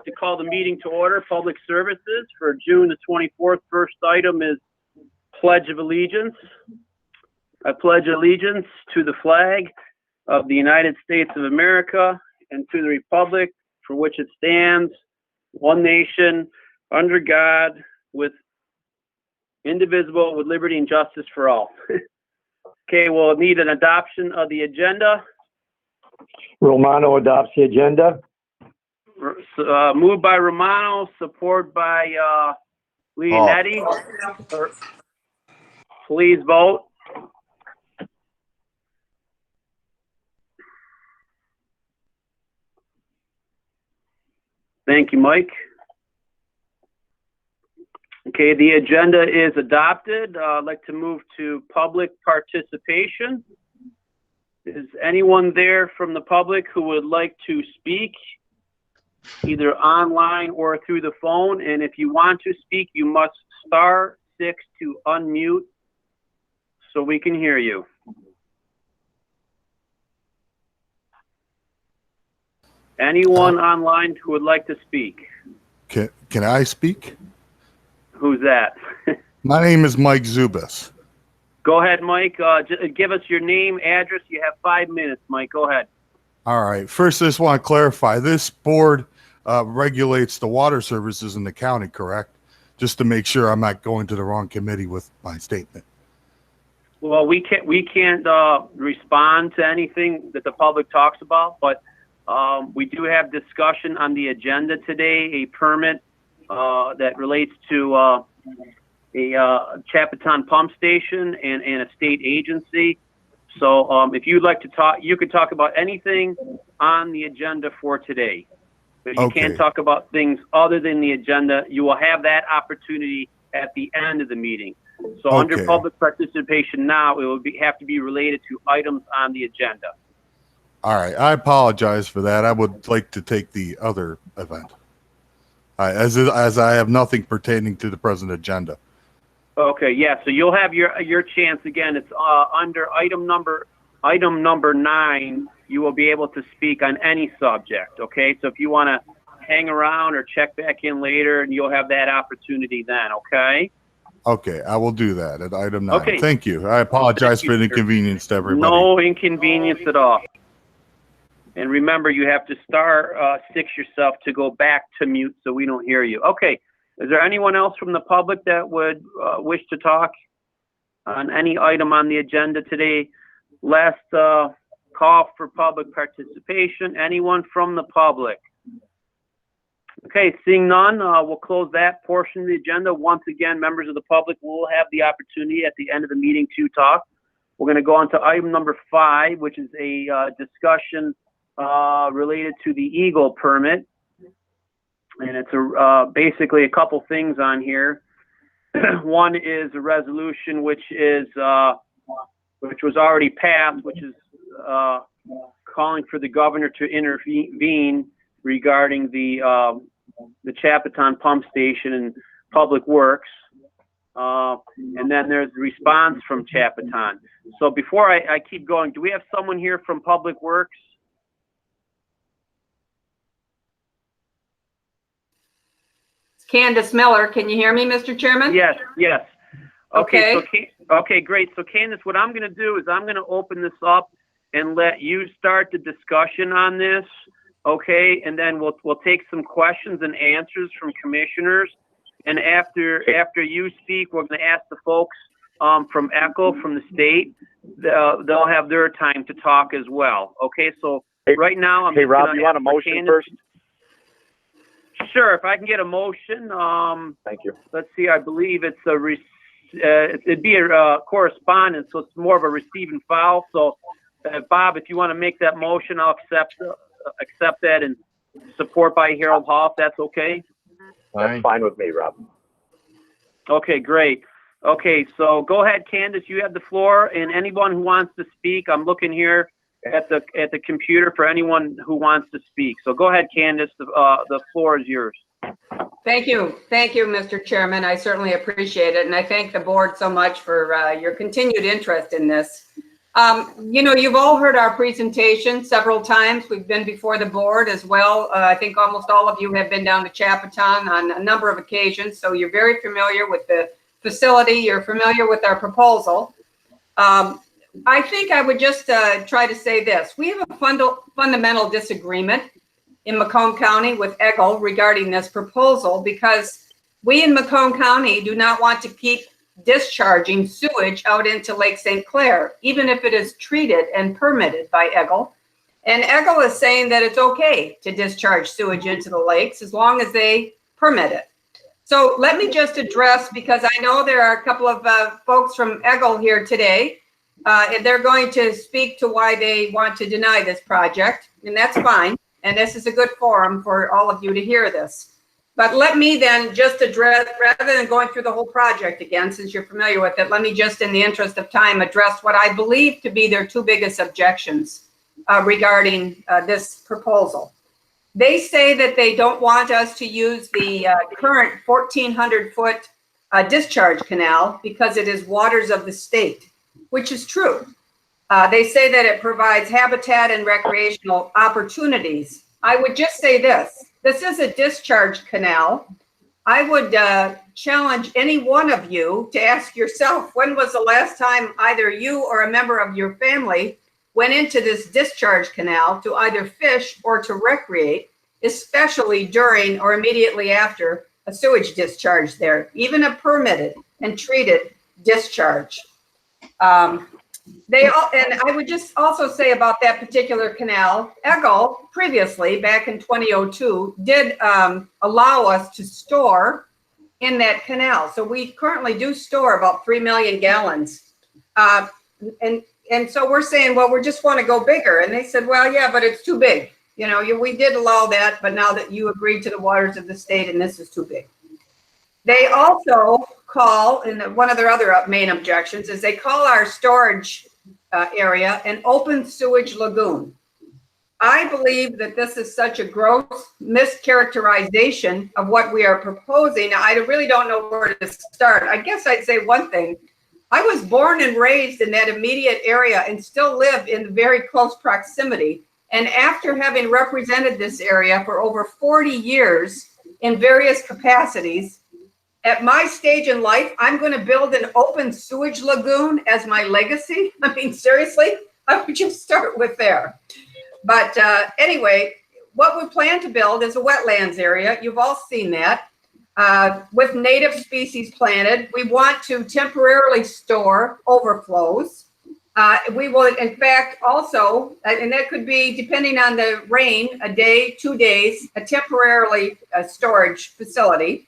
to call the meeting to order, Public Services, for June the 24th. First item is Pledge of Allegiance. I pledge allegiance to the flag of the United States of America and to the republic for which it stands, one nation, under God, with indivisible, with liberty and justice for all. Okay, we'll need an adoption of the agenda. Romano adopts the agenda. Moved by Romano, support by Leonetti. Please vote. Thank you, Mike. Okay, the agenda is adopted. I'd like to move to public participation. Is anyone there from the public who would like to speak, either online or through the phone? And if you want to speak, you must *6 to unmute so we can hear you. Anyone online who would like to speak? Can I speak? Who's that? My name is Mike Zubas. Go ahead, Mike. Give us your name, address. You have 5 minutes, Mike. Go ahead. All right. First, I just want to clarify. This board regulates the water services in the county, correct? Just to make sure I'm not going to the wrong committee with my statement. Well, we can't respond to anything that the public talks about, but we do have discussion on the agenda today, a permit that relates to a Chapaton pump station and a state agency. So if you'd like to talk, you could talk about anything on the agenda for today. But you can't talk about things other than the agenda. You will have that opportunity at the end of the meeting. So under public participation now, it will have to be related to items on the agenda. All right. I apologize for that. I would like to take the other event. As I have nothing pertaining to the present agenda. Okay, yeah. So you'll have your chance again. It's under item number 9. You will be able to speak on any subject. Okay, so if you want to hang around or check back in later, and you'll have that opportunity then. Okay. Okay, I will do that at item 9. Okay. Thank you. I apologize for the inconvenience to everybody. No inconvenience at all. And remember, you have to *6 yourself to go back to mute so we don't hear you. Okay. Is there anyone else from the public that would wish to talk on any item on the agenda today? Last call for public participation. Anyone from the public? Okay, seeing none, we'll close that portion of the agenda. Once again, members of the public will have the opportunity at the end of the meeting to talk. We're going to go on to item number 5, which is a discussion related to the Eagle permit. And it's basically a couple things on here. One is a resolution which was already passed, which is calling for the governor to intervene regarding the Chapaton pump station and Public Works. And then there's the response from Chapaton. So before I keep going, do we have someone here from Public Works? Candace Miller, can you hear me, Mr. Chairman? Yes. Okay. Okay. Okay, great. So Candace, what I'm going to do is I'm going to open this up and let you start the discussion on this. Okay, and then we'll take some questions and answers from commissioners. And after you speak, we're going to ask the folks from ECHO, from the state. They'll have their time to talk as well. Okay, so right now I'm. Hey, Rob, you want a motion Candace first? Sure, if I can get a motion. Thank you. Let's see, I believe it's it'd be a correspondence, so it's more of a receive and file. So, Bob, if you want to make that motion, I'll accept that and support by Harold Hall, if that's okay. That's fine with me, Rob. Okay, great. Okay, so go ahead, Candace, you have the floor, and anyone who wants to speak, I'm looking here at the computer for anyone who wants to speak. So go ahead, Candace, the floor is yours. Thank you, Mr. Chairman. I certainly appreciate it, and I thank the board so much for your continued interest in this. You've all heard our presentation several times. We've been before the board as well. I think almost all of you have been down to Chapaton on a number of occasions, so you're very familiar with the facility. You're familiar with our proposal. I think I would just try to say this. We have a fundamental disagreement in Macomb County with EGLE regarding this proposal because we in Macomb County do not want to keep discharging sewage out into Lake St. Clair, even if it is treated and permitted by EGLE. And EGLE is saying that it's okay to discharge sewage into the lakes as long as they permit it. So let me just address, because I know there are a couple of folks from EGLE here today, and they're going to speak to why they want to deny this project, and that's fine. And this is a good forum for all of you to hear this. But let me then just address, rather than going through the whole project again, since you're familiar with it, let me just, in the interest of time, address what I believe to be their two biggest objections regarding this proposal. They say that they don't want us to use the current 1,400-foot discharge canal because it is waters of the state, which is true. They say that it provides habitat and recreational opportunities. I would just say this. This is a discharge canal. I would challenge any one of you to ask yourself, when was the last time either you or a member of your family went into this discharge canal to either fish or to recreate, especially during or immediately after a sewage discharge there, even a permitted and treated discharge. And I would just also say about that particular canal, EGLE previously, back in 2002, did allow us to store in that canal. So we currently do store about 3 million gallons. And so we're saying, well, we just want to go bigger. And they said, well, yeah, but it's too big. We did allow that, but now that you agreed to the waters of the state, and this is too big. They also call, and one of their other main objections is they call our storage area an open sewage lagoon. I believe that this is such a gross mischaracterization of what we are proposing. I really don't know where to start. I guess I'd say one thing. I was born and raised in that immediate area and still live in very close proximity. And after having represented this area for over 40 years in various capacities, at my stage in life, I'm going to build an open sewage lagoon as my legacy. I mean, seriously, I would just start with there. But anyway, what we plan to build is a wetlands area. You've all seen that. With native species planted, we want to temporarily store overflows. We will, in fact, also, and that could be, depending on the rain, a day, 2 days, a temporarily storage facility.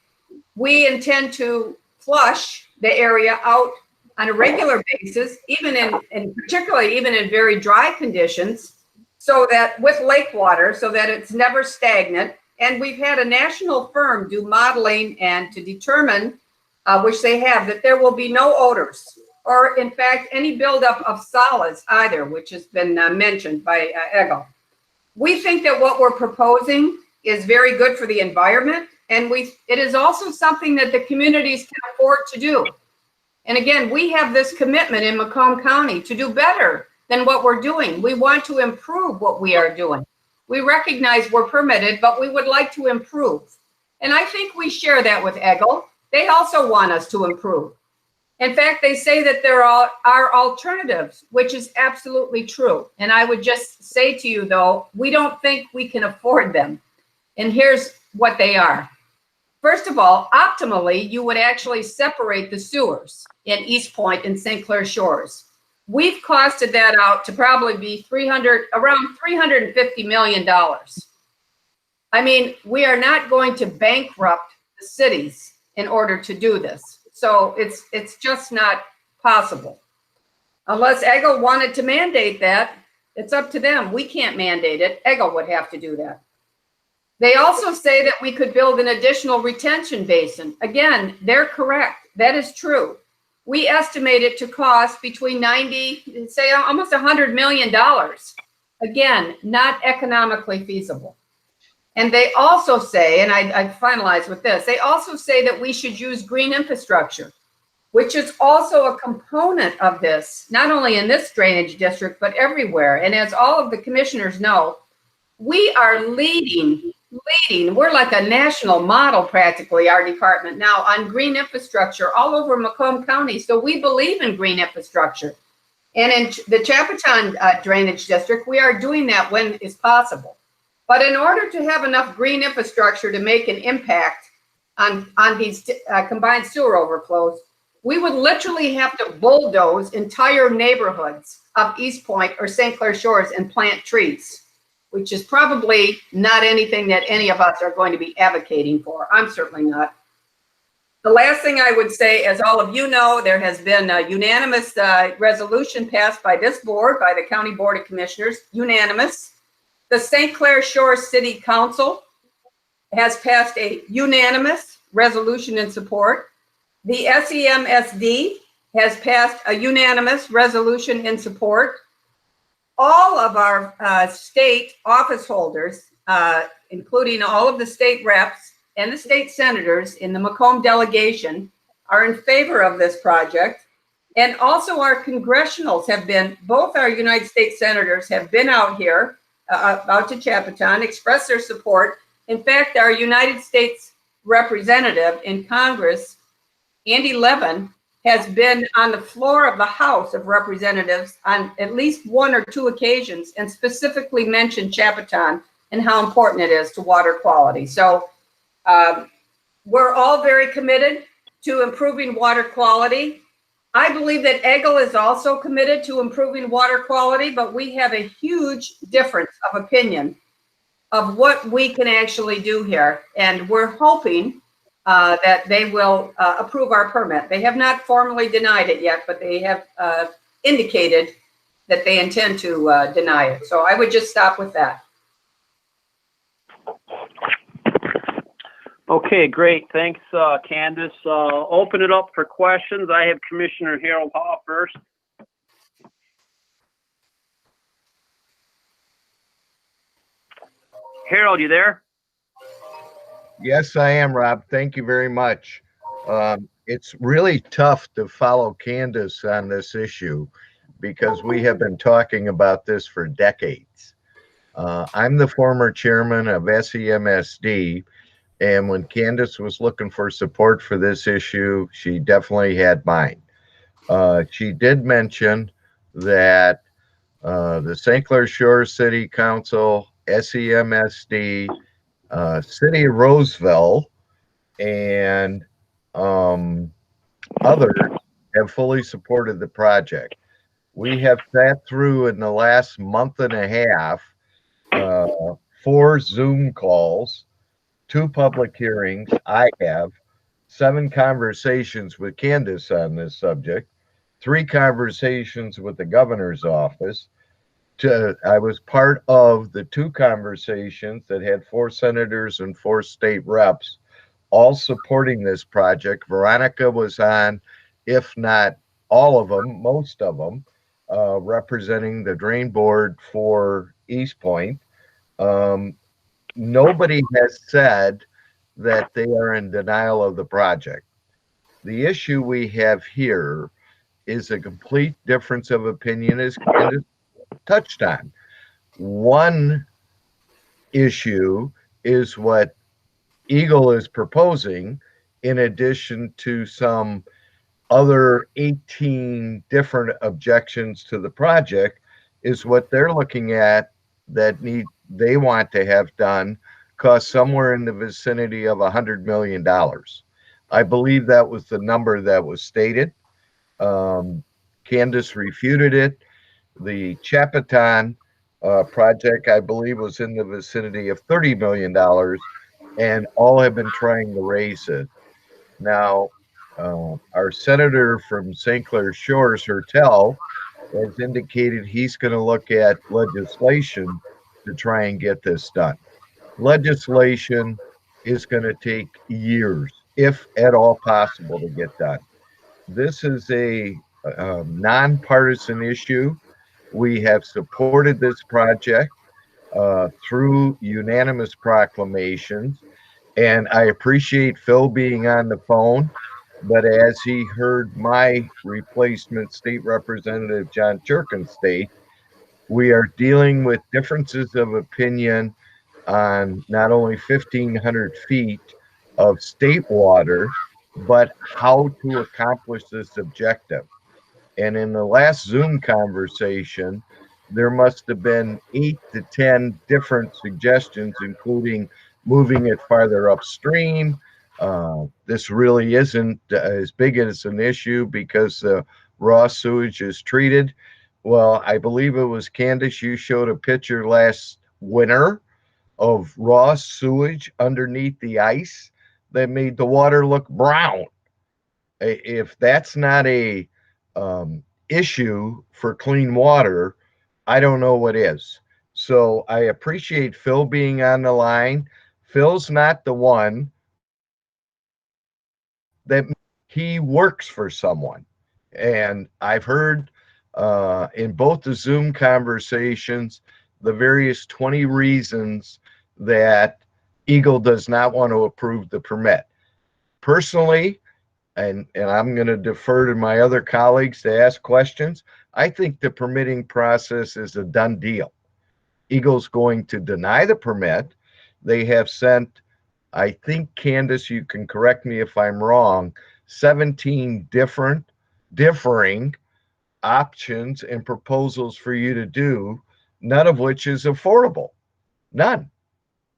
We intend to flush the area out on a regular basis, even in particularly even in very dry conditions, so that with lake water, so that it's never stagnant. And we've had a national firm do modeling and to determine, which they have, that there will be no odors or, in fact, any buildup of solids either, which has been mentioned by EGLE. We think that what we're proposing is very good for the environment, and it is also something that the communities can afford to do. And again, we have this commitment in Macomb County to do better than what we're doing. We want to improve what we are doing. We recognize we're permitted, but we would like to improve. And I think we share that with EGLE. They also want us to improve. In fact, they say that there are alternatives, which is absolutely true. And I would just say to you, though, we don't think we can afford them. And here's what they are. First of all, optimally, you would actually separate the sewers in East Point and St. Clair Shores. We've costed that out to probably be around $350 million. I mean, we are not going to bankrupt the cities in order to do this. So it's just not possible. Unless EGLE wanted to mandate that, it's up to them. We can't mandate it. EGLE would have to do that. They also say that we could build an additional retention basin. Again, they're correct. That is true. We estimate it to cost between 90, say almost $100 million. Again, not economically feasible. And they also say, and I finalize with this, they also say that we should use green infrastructure. which is also a component of this, not only in this drainage district, but everywhere. And as all of the commissioners know, we are leading. We're like a national model, practically, our department now on green infrastructure all over Macomb County. So we believe in green infrastructure. And in the Chapaton drainage district, we are doing that when is possible. But in order to have enough green infrastructure to make an impact on these combined sewer overflows, we would literally have to bulldoze entire neighborhoods of East Point or St. Clair Shores and plant trees, which is probably not anything that any of us are going to be advocating for. I'm certainly not. The last thing I would say, as all of you know, there has been a unanimous resolution passed by this board, by the County Board of Commissioners, unanimous. The St. Clair Shores City Council has passed a unanimous resolution in support. The SEMSD has passed a unanimous resolution in support. All of our state office holders, including all of the state reps and the state senators in the Macomb delegation, are in favor of this project. And also our congressionals have been, both our United States senators have been out here, out to Chapaton, expressed their support. In fact, our United States representative in Congress, Andy Levin, has been on the floor of the House of Representatives on at least one or two occasions and specifically mentioned Chapaton and how important it is to water quality. So we're all very committed to improving water quality. I believe that EGLE is also committed to improving water quality, but we have a huge difference of opinion of what we can actually do here. And we're hoping that they will approve our permit. They have not formally denied it yet, but they have indicated that they intend to deny it. So I would just stop with that. Okay, great. Thanks, Candace. Open it up for questions. I have Commissioner Harold Hall first. Harold, you there? Yes, I am, Rob. Thank you very much. It's really tough to follow Candace on this issue because we have been talking about this for decades. I'm the former chairman of SEMSD, and when Candace was looking for support for this issue, she definitely had mine. She did mention that the St. Clair Shores City Council, SEMSD, City of Roseville, and others have fully supported the project. We have sat through in the last month and a half 4 Zoom calls, 2 public hearings. I have 7 conversations with Candace on this subject, 3 conversations with the governor's office. I was part of the 2 conversations that had 4 senators and 4 state reps all supporting this project. Veronica was on, if not all of them, most of them, representing the drain board for East Point. Nobody has said that they are in denial of the project. The issue we have here is a complete difference of opinion, as Candace touched on. One issue is what Eagle is proposing, in addition to some other 18 different objections to the project, is what they're looking at that they want to have done cost somewhere in the vicinity of $100 million. I believe that was the number that was stated. Candace refuted it. The Chapaton project, I believe, was in the vicinity of $30 million, and all have been trying to raise it. Now, our senator from St. Clair Shores, Hertel, has indicated he's going to look at legislation to try and get this done. Legislation is going to take years, if at all possible, to get done. This is a nonpartisan issue. We have supported this project through unanimous proclamations, and I appreciate Phil being on the phone But as he heard my replacement state representative, John Chirkin, state, we are dealing with differences of opinion on not only 1,500 feet of state water, but how to accomplish this objective. And in the last Zoom conversation, there must have been 8 to 10 different suggestions, including moving it farther upstream. This really isn't as big as an issue because raw sewage is treated. Well, I believe it was Candace, you showed a picture last winter of raw sewage underneath the ice that made the water look brown. If that's not a issue for clean water, I don't know what is. So I appreciate Phil being on the line. Phil's not the one that he works for someone. And I've heard in both the Zoom conversations the various 20 reasons that Eagle does not want to approve the permit. Personally, and I'm going to defer to my other colleagues to ask questions, I think the permitting process is a done deal. Eagle's going to deny the permit. They have sent, I think, Candace, you can correct me if I'm wrong, 17 differing options and proposals for you to do, none of which is affordable. None.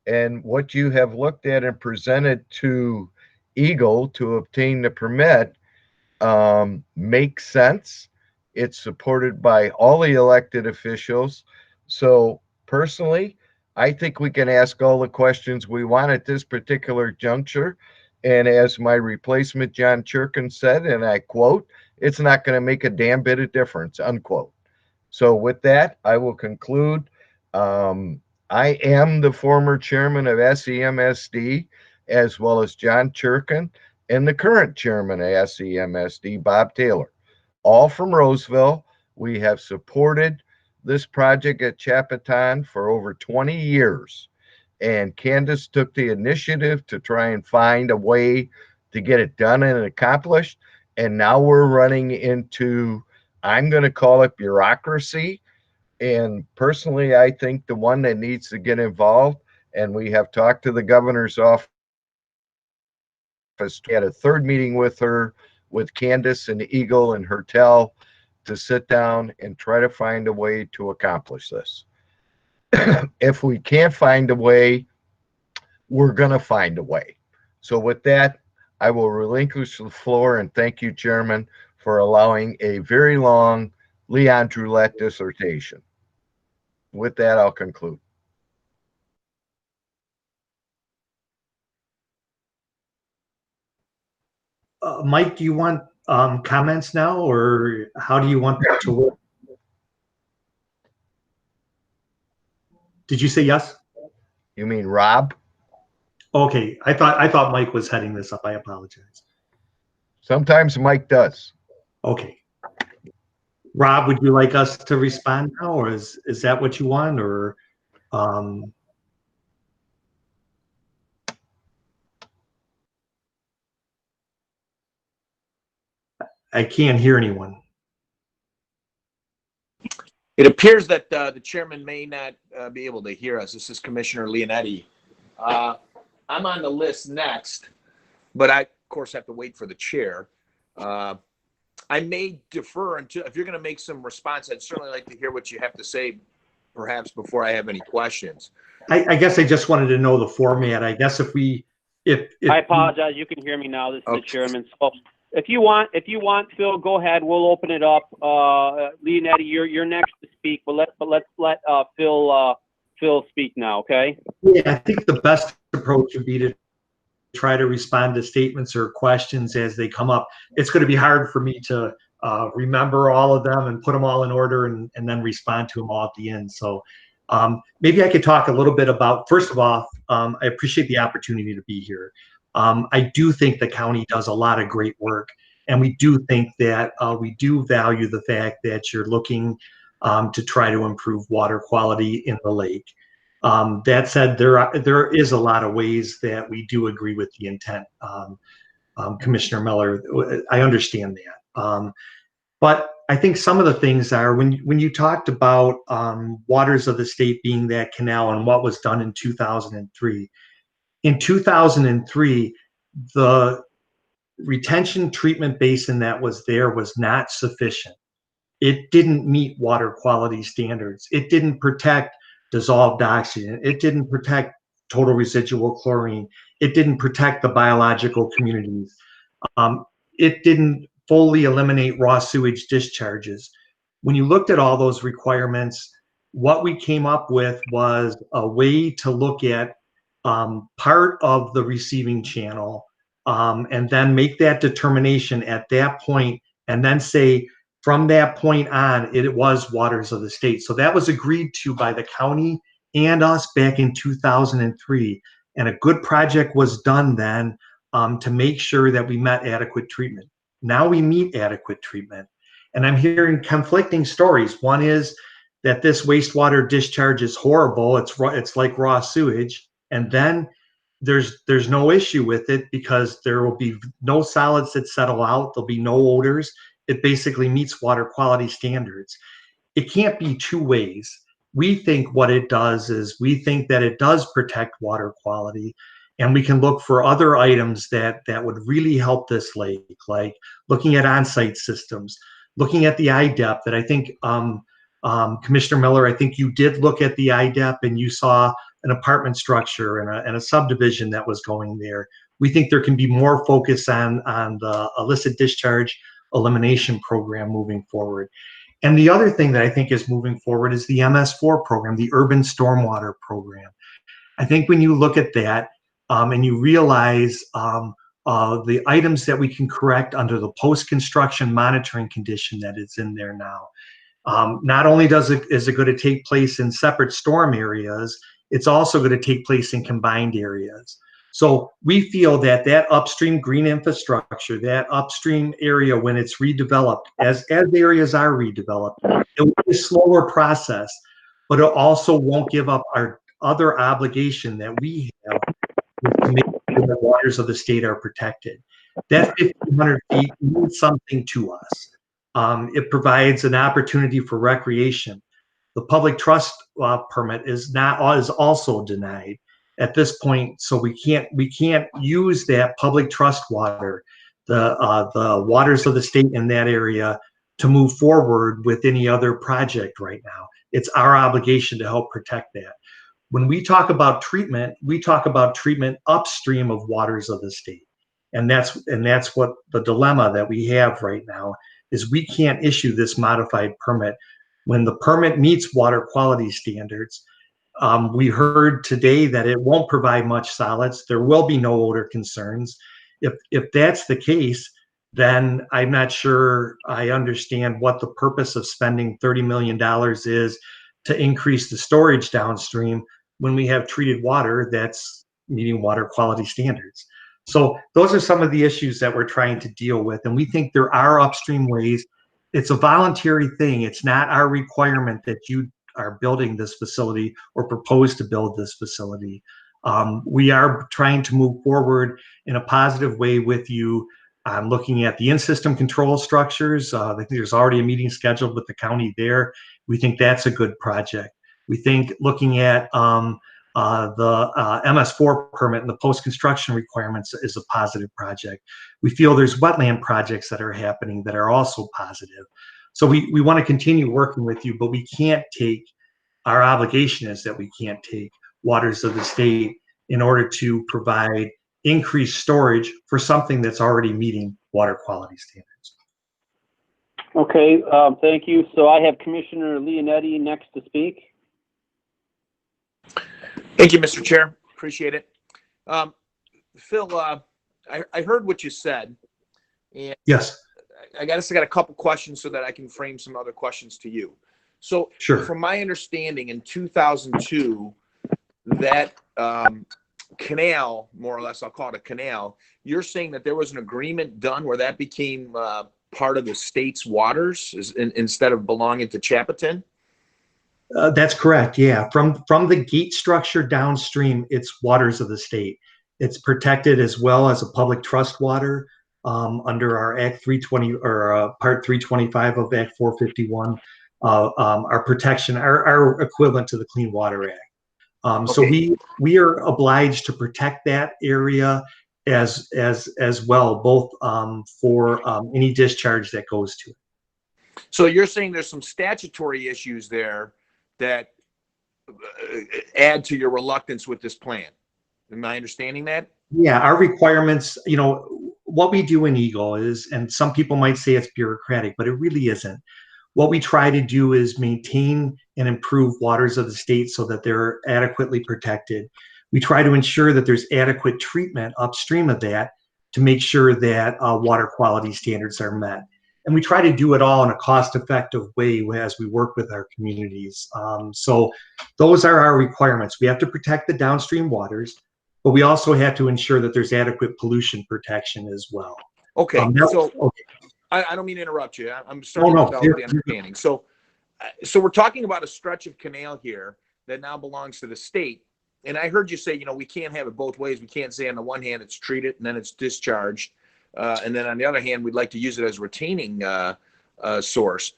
And what you have looked at and presented to Eagle to obtain the permit makes sense. It's supported by all the elected officials. So personally, I think we can ask all the questions we want at this particular juncture. And as my replacement, John Chirkin, said, and I quote, it's not going to make a damn bit of difference, unquote. So with that, I will conclude. I am the former chairman of SEMSD, as well as John Chirkin, and the current chairman of SEMSD, Bob Taylor, all from Roseville. We have supported this project at Chapaton for over 20 years. And Candace took the initiative to try and find a way to get it done and accomplished. And now we're running into, I'm going to call it bureaucracy. And personally, I think the one that needs to get involved, and we have talked to the governor's office, had a third meeting with her, with Candace and Eagle and Hertel, to sit down and try to find a way to accomplish this. If we can't find a way, we're going to find a way. So with that, I will relinquish the floor and thank you, Chairman, for allowing a very long Leon Droulet dissertation. With that, I'll conclude. Mike, do you want comments now, or how do you want to work? Did you say yes? You mean Rob? Okay, I thought Mike was heading this up. I apologize. Sometimes Mike does. Okay. Rob, would you like us to respond now, or is that what you want, or I can't hear anyone. It appears that the chairman may not be able to hear us. This is Commissioner Leonetti. I'm on the list next, but I, of course, have to wait for the chair. I may defer until, if you're going to make some response, I'd certainly like to hear what you have to say, perhaps before I have any questions. I guess I just wanted to know the format. I guess if I apologize. You can hear me now. This is the chairman. So if you want, Phil, go ahead. We'll open it up. Leonetti, you're next to speak, but let's let Phil speak now. Okay. Yeah, I think the best approach would be to try to respond to statements or questions as they come up. It's going to be hard for me to remember all of them and put them all in order and then respond to them all at the end. So maybe I could talk a little bit about, first of all, I appreciate the opportunity to be here. I do think the county does a lot of great work, and we do think that we do value the fact that you're looking to try to improve water quality in the lake. That said, there is a lot of ways that we do agree with the intent. Commissioner Miller. I understand that. But I think some of the things are when you talked about waters of the state being that canal and what was done in 2003. In 2003, the retention treatment basin that was there was not sufficient. It didn't meet water quality standards. It didn't protect dissolved oxygen. It didn't protect total residual chlorine. It didn't protect the biological communities. It didn't fully eliminate raw sewage discharges. When you looked at all those requirements, what we came up with was a way to look at part of the receiving channel and then make that determination at that point, and then say from that point on, it was waters of the state. So that was agreed to by the county and us back in 2003. And a good project was done then to make sure that we met adequate treatment. Now we meet adequate treatment. And I'm hearing conflicting stories. One is that this wastewater discharge is horrible. It's like raw sewage. And then there's no issue with it because there will be no solids that settle out. There'll be no odors. It basically meets water quality standards. It can't be two ways. We think what it does is we think that it does protect water quality, and we can look for other items that would really help this lake, like looking at on-site systems, looking at the IDEP that I think, Commissioner Miller, I think you did look at the IDEP and you saw an apartment structure and a subdivision that was going there. We think there can be more focus on the illicit discharge elimination program moving forward. And the other thing that I think is moving forward is the MS4 program, the Urban Stormwater Program. I think when you look at that and you realize the items that we can correct under the post-construction monitoring condition that is in there now, not only is it going to take place in separate storm areas, it's also going to take place in combined areas. So we feel that upstream green infrastructure, that upstream area, when it's redeveloped, as areas are redeveloped, it will be a slower process, but it also won't give up our other obligation that we have to make sure the waters of the state are protected. That 1,500 feet means something to us. It provides an opportunity for recreation. The public trust permit is also denied at this point, so we can't use that public trust water, the waters of the state in that area, to move forward with any other project right now. It's our obligation to help protect that. When we talk about treatment, we talk about treatment upstream of waters of the state, and that's what the dilemma that we have right now is. We can't issue this modified permit when the permit meets water quality standards. We heard today that it won't provide much solids. There will be no odor concerns. If that's the case, then I'm not sure I understand what the purpose of spending $30 million is to increase the storage downstream when we have treated water that's meeting water quality standards. So those are some of the issues that we're trying to deal with. And we think there are upstream ways. It's a voluntary thing. It's not our requirement that you are building this facility or propose to build this facility. We are trying to move forward in a positive way with you on looking at the in-system control structures. I think there's already a meeting scheduled with the county there. We think that's a good project. We think looking at the MS4 permit and the post-construction requirements is a positive project. We feel there's wetland projects that are happening that are also positive. So we want to continue working with you, but we can't take, our obligation is that we can't take waters of the state in order to provide increased storage for something that's already meeting water quality standards. Okay, thank you. So I have Commissioner Leonetti next to speak. Thank you, Mr. Chair. Appreciate it. Phil, I heard what you said. And yes. I got a couple questions so that I can frame some other questions to you. So, sure. From my understanding, in 2002, that canal, more or less, I'll call it a canal, you're saying that there was an agreement done where that became part of the state's waters instead of belonging to Chapatin? That's correct. Yeah, from the gate structure downstream, it's waters of the state. It's protected as well as a public trust water under our Act 320 or Part 325 of Act 451. Our protection, our equivalent to the Clean Water Act. So we are obliged to protect that area as well, both for any discharge that goes to it. So you're saying there's some statutory issues there that add to your reluctance with this plan. Am I understanding that? Yeah, our requirements, you know, what we do in Eagle is, and some people might say it's bureaucratic, but it really isn't. What we try to do is maintain and improve waters of the state so that they're adequately protected. We try to ensure that there's adequate treatment upstream of that to make sure that water quality standards are met. And we try to do it all in a cost-effective way as we work with our communities. So those are our requirements. We have to protect the downstream waters, but we also have to ensure that there's adequate pollution protection as well. Okay, okay. I don't mean to interrupt you. I'm starting to develop the understanding. So we're talking about a stretch of canal here that now belongs to the state. And I heard you say, you know, we can't have it both ways. We can't say on the one hand it's treated and then it's discharged, and then on the other hand we'd like to use it as a retaining source.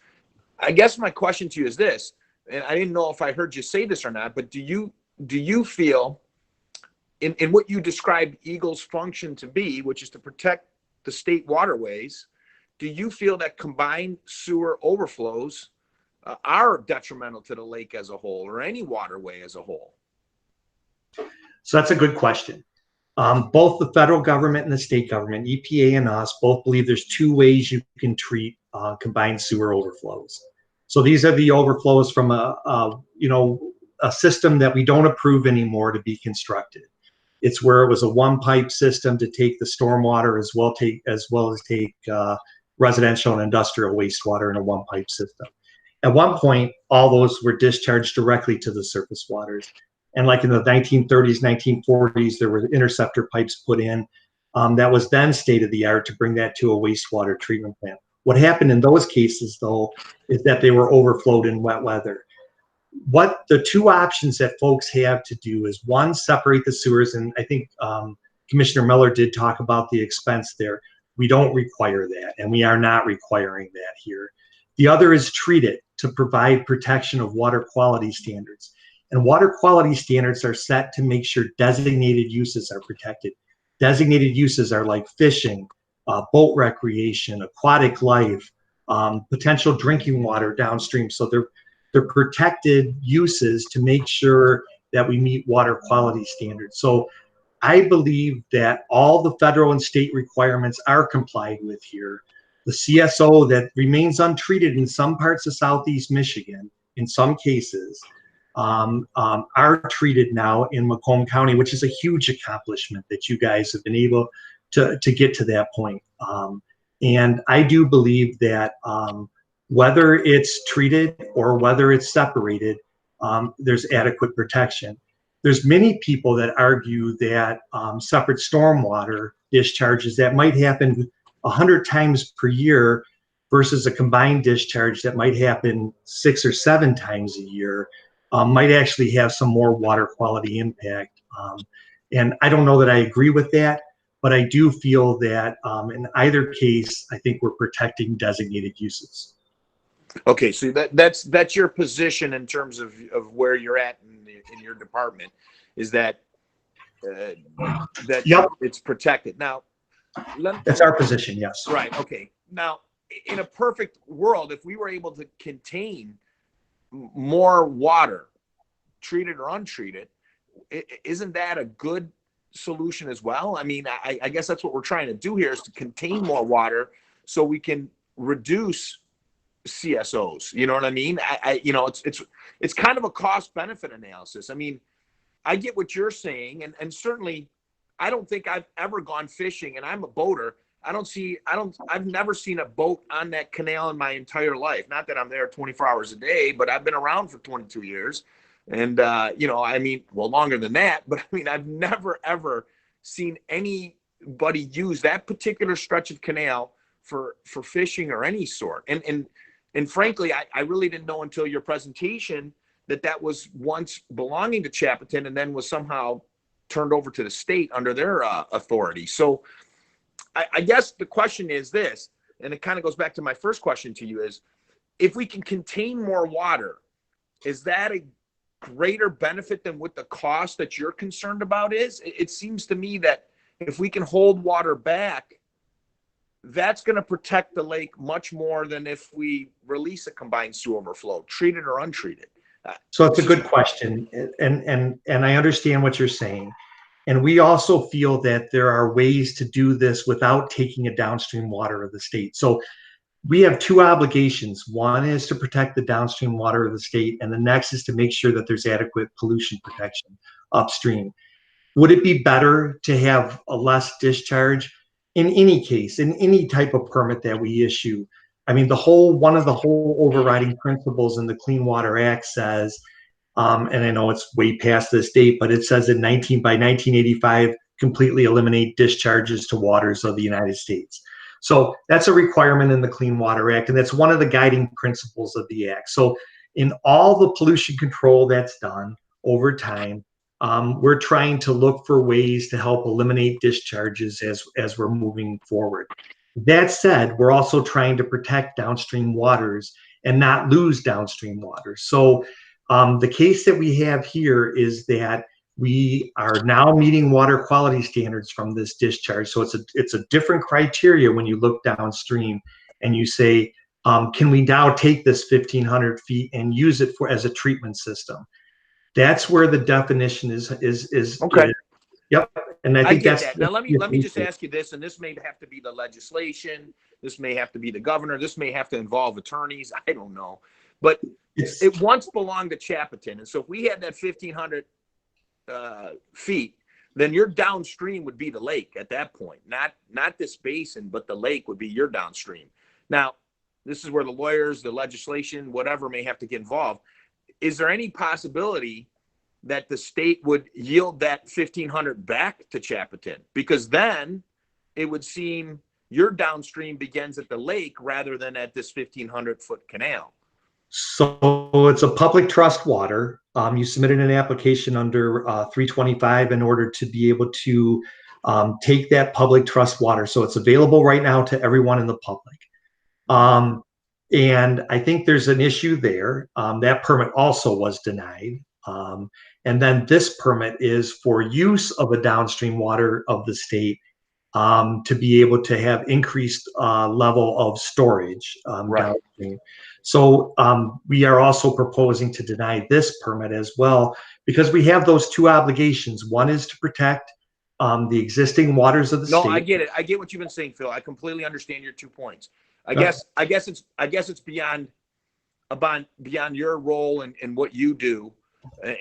I guess my question to you is this, and I didn't know if I heard you say this or not, but do you feel in what you described Eagle's function to be, which is to protect the state waterways, do you feel that combined sewer overflows are detrimental to the lake as a whole or any waterway as a whole? So that's a good question. Both the federal government and the state government, EPA and us, both believe there's two ways you can treat combined sewer overflows. So these are the overflows from a system that we don't approve anymore to be constructed. It's where it was a one pipe system to take the stormwater as well as take residential and industrial wastewater in a one pipe system. At one point, all those were discharged directly to the surface waters. And like in the 1930s, 1940s, there were interceptor pipes put in. That was then state of the art to bring that to a wastewater treatment plant. What happened in those cases, though, is that they were overflowed in wet weather. What the two options that folks have to do is, one, separate the sewers. And I think Commissioner Miller did talk about the expense there. We don't require that, and we are not requiring that here. The other is treat it to provide protection of water quality standards. And water quality standards are set to make sure designated uses are protected. Designated uses are like fishing, boat recreation, aquatic life, potential drinking water downstream. So they're protected uses to make sure that we meet water quality standards. So I believe that all the federal and state requirements are complied with here. The CSO that remains untreated in some parts of Southeast Michigan, in some cases, are treated now in Macomb County, which is a huge accomplishment that you guys have been able to get to that point. And I do believe that whether it's treated or whether it's separated, there's adequate protection. There's many people that argue that separate stormwater discharges that might happen 100 times per year versus a combined discharge that might happen 6 or 7 times a year might actually have some more water quality impact. And I don't know that I agree with that, but I do feel that in either case, I think we're protecting designated uses. Okay, so that's your position in terms of where you're at in your department, is that Yep. It's protected. Now, That's our position, yes. Right. Okay. Now, in a perfect world, if we were able to contain more water, treated or untreated, isn't that a good solution as well? I mean, I guess that's what we're trying to do here, is to contain more water so we can reduce CSOs. You know what I mean? It's kind of a cost benefit analysis. I mean, I get what you're saying, and certainly I don't think I've ever gone fishing, and I'm a boater. I've never seen a boat on that canal in my entire life. Not that I'm there 24 hours a day, but I've been around for 22 years. And, I mean, well, longer than that, but I mean, I've never, ever seen anybody use that particular stretch of canal for fishing or any sort. And frankly, I really didn't know until your presentation that was once belonging to Chappaton and then was somehow turned over to the state under their authority. So I guess the question is this, and it kind of goes back to my first question to you, is if we can contain more water, is that a greater benefit than what the cost that you're concerned about is? It seems to me that if we can hold water back, that's going to protect the lake much more than if we release a combined sewer overflow, treated or untreated. So it's a good question, and I understand what you're saying. And we also feel that there are ways to do this without taking a downstream water of the state. So we have two obligations. One is to protect the downstream water of the state, and the next is to make sure that there's adequate pollution protection upstream. Would it be better to have a less discharge? In any case, in any type of permit that we issue? I mean, one of the whole overriding principles in the Clean Water Act says, and I know it's way past this date, but it says by 1985, completely eliminate discharges to waters of the United States. So that's a requirement in the Clean Water Act, and that's one of the guiding principles of the Act. So in all the pollution control that's done over time, we're trying to look for ways to help eliminate discharges as we're moving forward. That said, we're also trying to protect downstream waters and not lose downstream water. So the case that we have here is that we are now meeting water quality standards from this discharge. So it's a different criteria when you look downstream and you say, can we now take this 1,500 feet and use it as a treatment system? That's where the definition is Okay. Yep. And I think get that's that. Now let me just ask you this, and this may have to be the legislation, this may have to be the governor, this may have to involve attorneys, I don't know. But it once belonged to Chapatin. And so if we had that 1,500 feet, then your downstream would be the lake at that point. Not this basin, but the lake would be your downstream. Now, this is where the lawyers, the legislation, whatever may have to get involved. Is there any possibility that the state would yield that 1,500 back to Chapatin? Because then it would seem your downstream begins at the lake rather than at this 1,500-foot canal. So it's a public trust water. You submitted an application under 325 in order to be able to take that public trust water. So it's available right now to everyone in the public. And I think there's an issue there. That permit also was denied. And then this permit is for use of a downstream water of the state to be able to have increased level of storage downstream. So we are also proposing to deny this permit as well, because we have those two obligations. One is to protect the existing waters of the state. No, I get it. I get what you've been saying, Phil. I completely understand your 2 points. I guess it's beyond your role and what you do,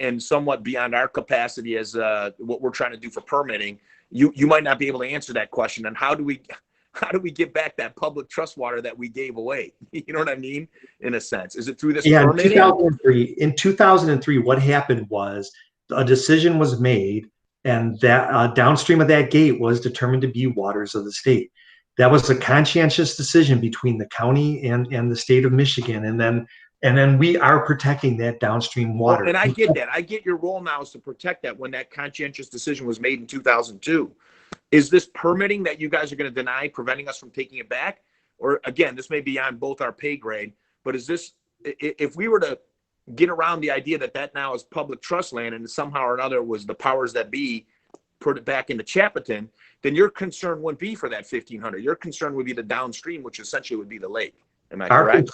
and somewhat beyond our capacity as what we're trying to do for permitting. You might not be able to answer that question. And how do we get back that public trust water that we gave away? You know what I mean? In a sense, is it through this permitting? In 2003, what happened was a decision was made, and that downstream of that gate was determined to be waters of the state. That was a conscientious decision between the county and the state of Michigan, and then we are protecting that downstream water. Well, and I get that. I get your role now is to protect that when that conscientious decision was made in 2002. Is this permitting that you guys are going to deny preventing us from taking it back? Or again, this may be on both our pay grade, but is this, if we were to get around the idea that now is public trust land and somehow or another was the powers that be put it back into Chapatin, then your concern wouldn't be for that 1,500. Your concern would be the downstream, which essentially would be the lake. Am I correct?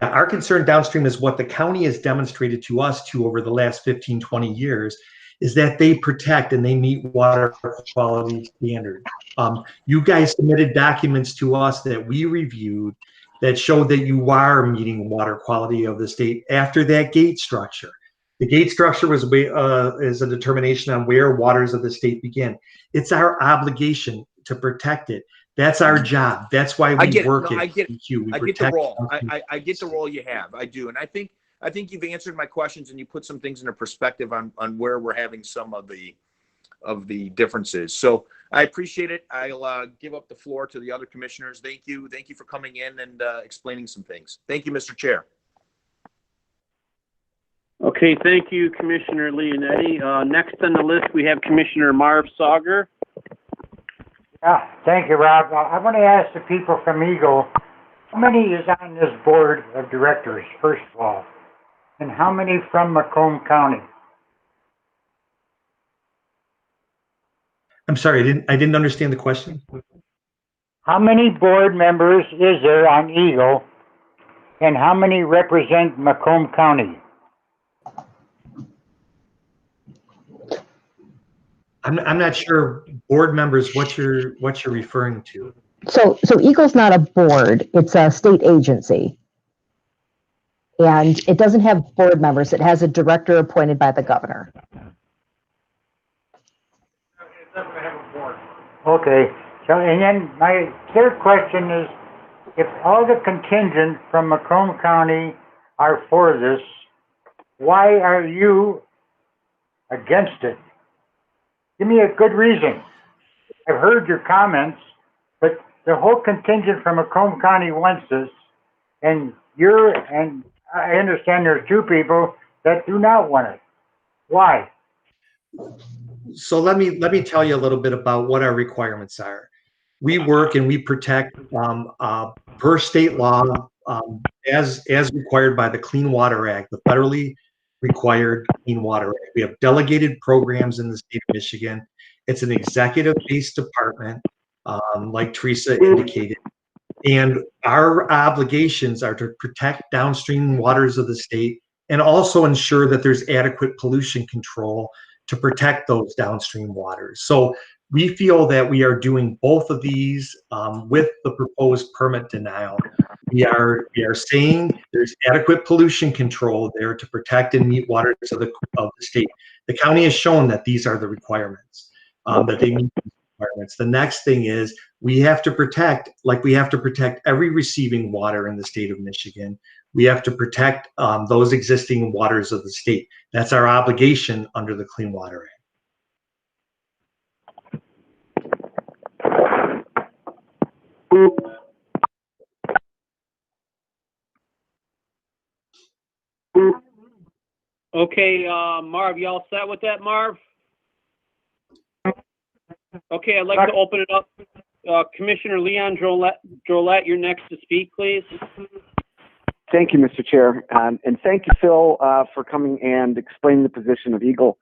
Our concern downstream is what the county has demonstrated to us over the last 15, 20 years, is that they protect and they meet water quality standards. You guys submitted documents to us that we reviewed that showed that you are meeting water quality of the state after that gate structure. The gate structure is a determination on where waters of the state begin. It's our obligation to protect it. That's our job. That's why we work at EQ. I get the role. I get the role you have. I do. And I think you've answered my questions and you put some things into perspective on where we're having some of the differences. So I appreciate it. I'll give up the floor to the other commissioners. Thank you. Thank you for coming in and explaining some things. Thank you, Mr. Chair. Okay. Okay, thank you, Commissioner Leonetti. Next on the list, we have Commissioner Marv Sauger. Yeah, thank you, Rob. I want to ask the people from Eagle, how many is on this board of directors, first of all? And how many from Macomb County? I'm sorry, I didn't understand the question. How many board members is there on Eagle? And how many represent Macomb County? I'm not sure board members what you're referring to. So Eagle's not a board, it's a state agency. And it doesn't have board members, it has a director appointed by the governor. It doesn't have a board. Okay, so and then my third question is, if all the contingent from Macomb County are for this, why are you against it? Give me a good reason. I've heard your comments, but the whole contingent from Macomb County wants this, and I understand there's two people that do not want it. Why? So let me tell you a little bit about what our requirements are. We work and we protect per state law as required by the Clean Water Act, the federally required Clean Water Act. We have delegated programs in the state of Michigan. It's an executive-based department, like Teresa indicated. And our obligations are to protect downstream waters of the state and also ensure that there's adequate pollution control to protect those downstream waters. So we feel that we are doing both of these with the proposed permit denial. We are saying there's adequate pollution control there to protect and meet waters of the state. The county has shown that these are the requirements, that they meet these requirements. The next thing is we have to protect, like we have to protect every receiving water in the state of Michigan. We have to protect those existing waters of the state. That's our obligation under the Clean Water Act. Okay, Marv, you all set with that, Marv? Okay, I'd like to open it up. Commissioner Leon Drollet, you're next to speak, please. Thank you, Mr. Chair. And thank you, Phil, for coming and explaining the position of Eagle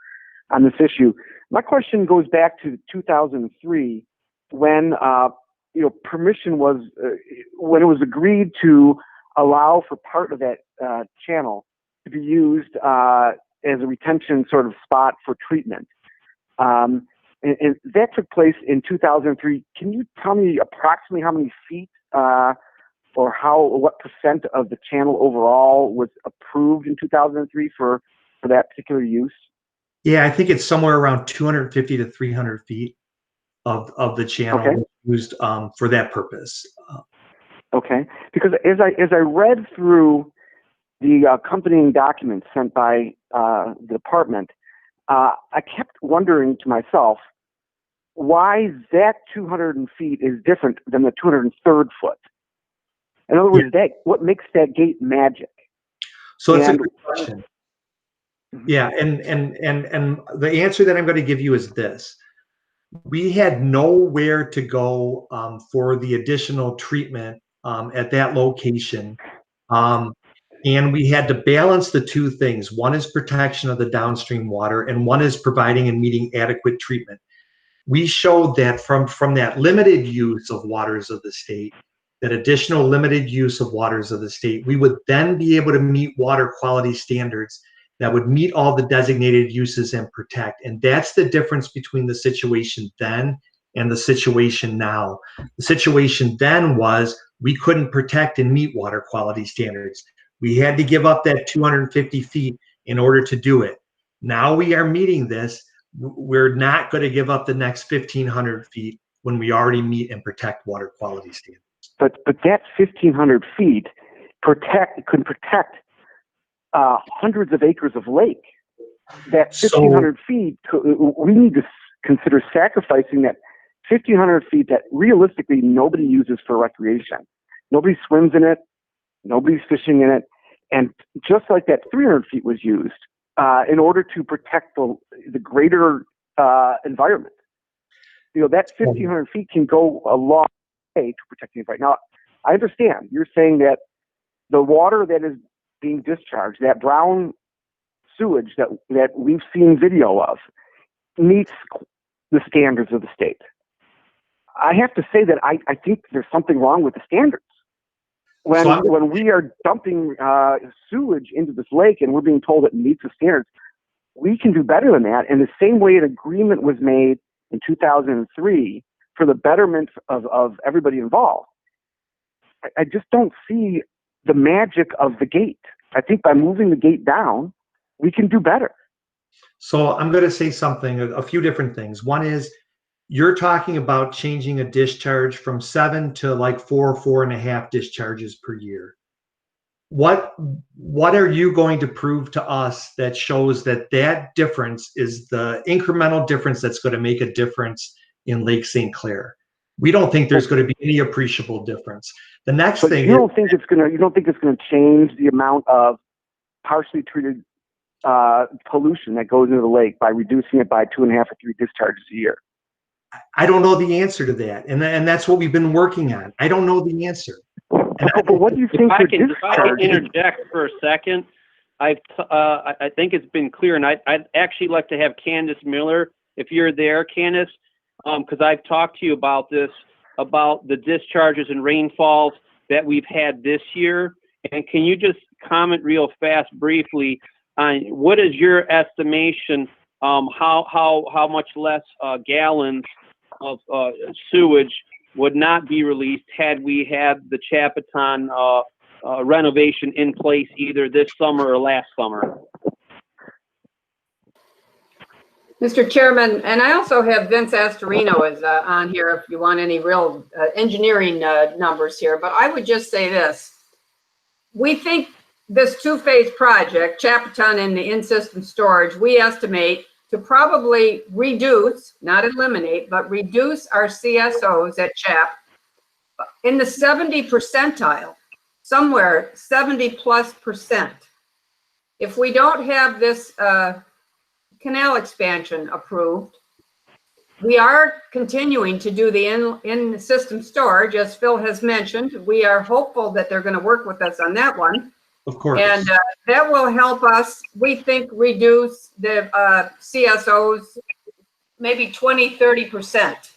on this issue. My question goes back to 2003 when, permission was, when it was agreed to allow for part of that channel to be used as a retention sort of spot for treatment. And that took place in 2003. Can you tell me approximately how many feet or what percent of the channel overall was approved in 2003 for that particular use? Yeah, I think it's somewhere around 250 to 300 feet of the channel used for that purpose. Okay, because as I read through the accompanying documents sent by the department, I kept wondering to myself why that 200 feet is different than the 203rd foot. In other words, what makes that gate magic? So it's a good question. Yeah, and the answer that I'm going to give you is this. We had nowhere to go for the additional treatment at that location. And we had to balance the two things. One is protection of the downstream water, and one is providing and meeting adequate treatment. We showed that from that limited use of waters of the state, that additional limited use of waters of the state, we would then be able to meet water quality standards that would meet all the designated uses and protect. And that's the difference between the situation then and the situation now. The situation then was we couldn't protect and meet water quality standards. We had to give up that 250 feet in order to do it. Now we are meeting this. We're not going to give up the next 1,500 feet when we already meet and protect water quality standards. But that 1,500 feet could protect hundreds of acres of lake. That 1,500 feet, we need to consider sacrificing that 1,500 feet that realistically nobody uses for recreation. Nobody swims in it. Nobody's fishing in it. And just like that 300 feet was used in order to protect the greater environment. You know, that 1,500 feet can go a long way to protecting the environment. Now, I understand you're saying that the water that is being discharged, that brown sewage that we've seen video of, meets the standards of the state. I have to say that I think there's something wrong with the standards. When we are dumping sewage into this lake and we're being told it meets the standards, we can do better than that. And the same way an agreement was made in 2003 for the betterment of everybody involved, I just don't see the magic of the gate. I think by moving the gate down, we can do better. So I'm going to say something, a few different things. One is, you're talking about changing a discharge from 7 to like 4.5 discharges per year. What are you going to prove to us that shows that difference is the incremental difference that's going to make a difference in Lake St. Clair? We don't think there's going to be any appreciable difference. The next thing you don't think it's going to change the amount of partially treated pollution that goes into the lake by reducing it by 2.5 or 3 discharges a year? I don't know the answer to that, and that's what we've been working on. I don't know the answer. But what do you think? If I can interject for a second, I think it's been clear, and I'd actually like to have Candace Miller, if you're there, Candace, because I've talked to you about this, about the discharges and rainfalls that we've had this year. And can you just comment real fast, briefly, on what is your estimation? How much less gallons of sewage would not be released had we had the Chapaton renovation in place either this summer or last summer? Mr. Chairman, and I also have Vince Astorino is on here if you want any real engineering numbers here, but I would just say this. We think this two-phase project, Chapaton and the in-system storage, we estimate to probably reduce, not eliminate, but reduce our CSOs at CHAP in the 70 percentile, somewhere 70+%. If we don't have this canal expansion approved, we are continuing to do the in-system storage, as Phil has mentioned. We are hopeful that they're going to work with us on that one. Of course. And that will help us, we think, reduce the CSOs maybe 20–30%.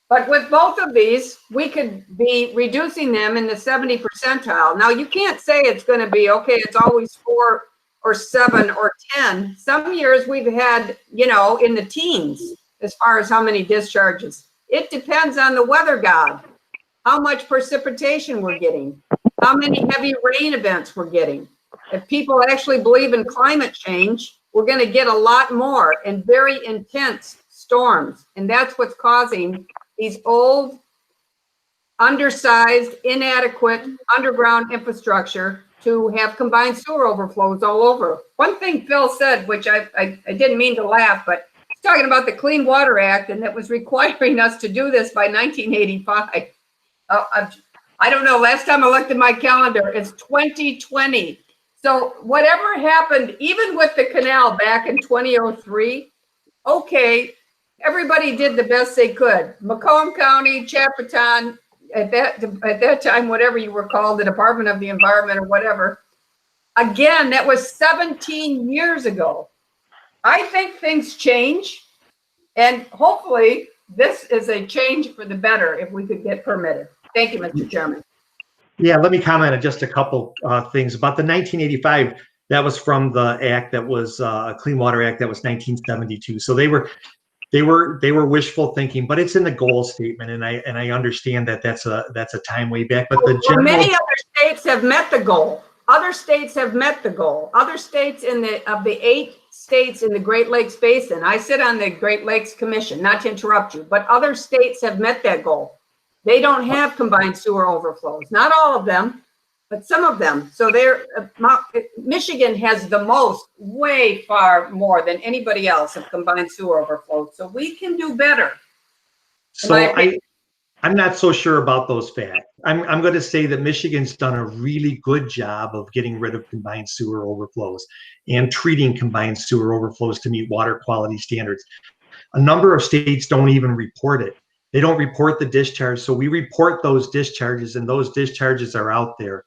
But with both of these, we could be reducing them in the 70 percentile. Now, you can't say it's going to be, okay, it's always 4 or 7 or 10. Some years we've had, you know, in the teens as far as how many discharges. It depends on the weather god, how much precipitation we're getting, how many heavy rain events we're getting. If people actually believe in climate change, we're going to get a lot more and very intense storms. And that's what's causing these old, undersized, inadequate underground infrastructure to have combined sewer overflows all over. One thing Phil said, which I didn't mean to laugh, but he's talking about the Clean Water Act, and that was requiring us to do this by 1985. I don't know, last time I looked at my calendar, it's 2020. So whatever happened, even with the canal back in 2003, okay, everybody did the best they could. Macomb County, Chapaton, at that time, whatever you were called, the Department of the Environment or whatever. Again, that was 17 years ago. I think things change, and hopefully this is a change for the better if we could get permitted. Thank you, Mr. Chairman. Yeah, let me comment on just a couple things. About the 1985, that was from the act that was Clean Water Act, that was 1972. So they were wishful thinking, but it's in the goal statement, and I understand that that's a time way back. But many other states have met the goal. Other states have met the goal. Other states of the 8 states in the Great Lakes Basin. I sit on the Great Lakes Commission, not to interrupt you, but other states have met that goal. They don't have combined sewer overflows. Not all of them, but some of them. So Michigan has the most, way far more than anybody else of combined sewer overflows. So we can do better. So I I'm not so sure about those facts. I'm going to say that Michigan's done a really good job of getting rid of combined sewer overflows and treating combined sewer overflows to meet water quality standards. A number of states don't even report it. They don't report the discharge, so we report those discharges, and those discharges are out there.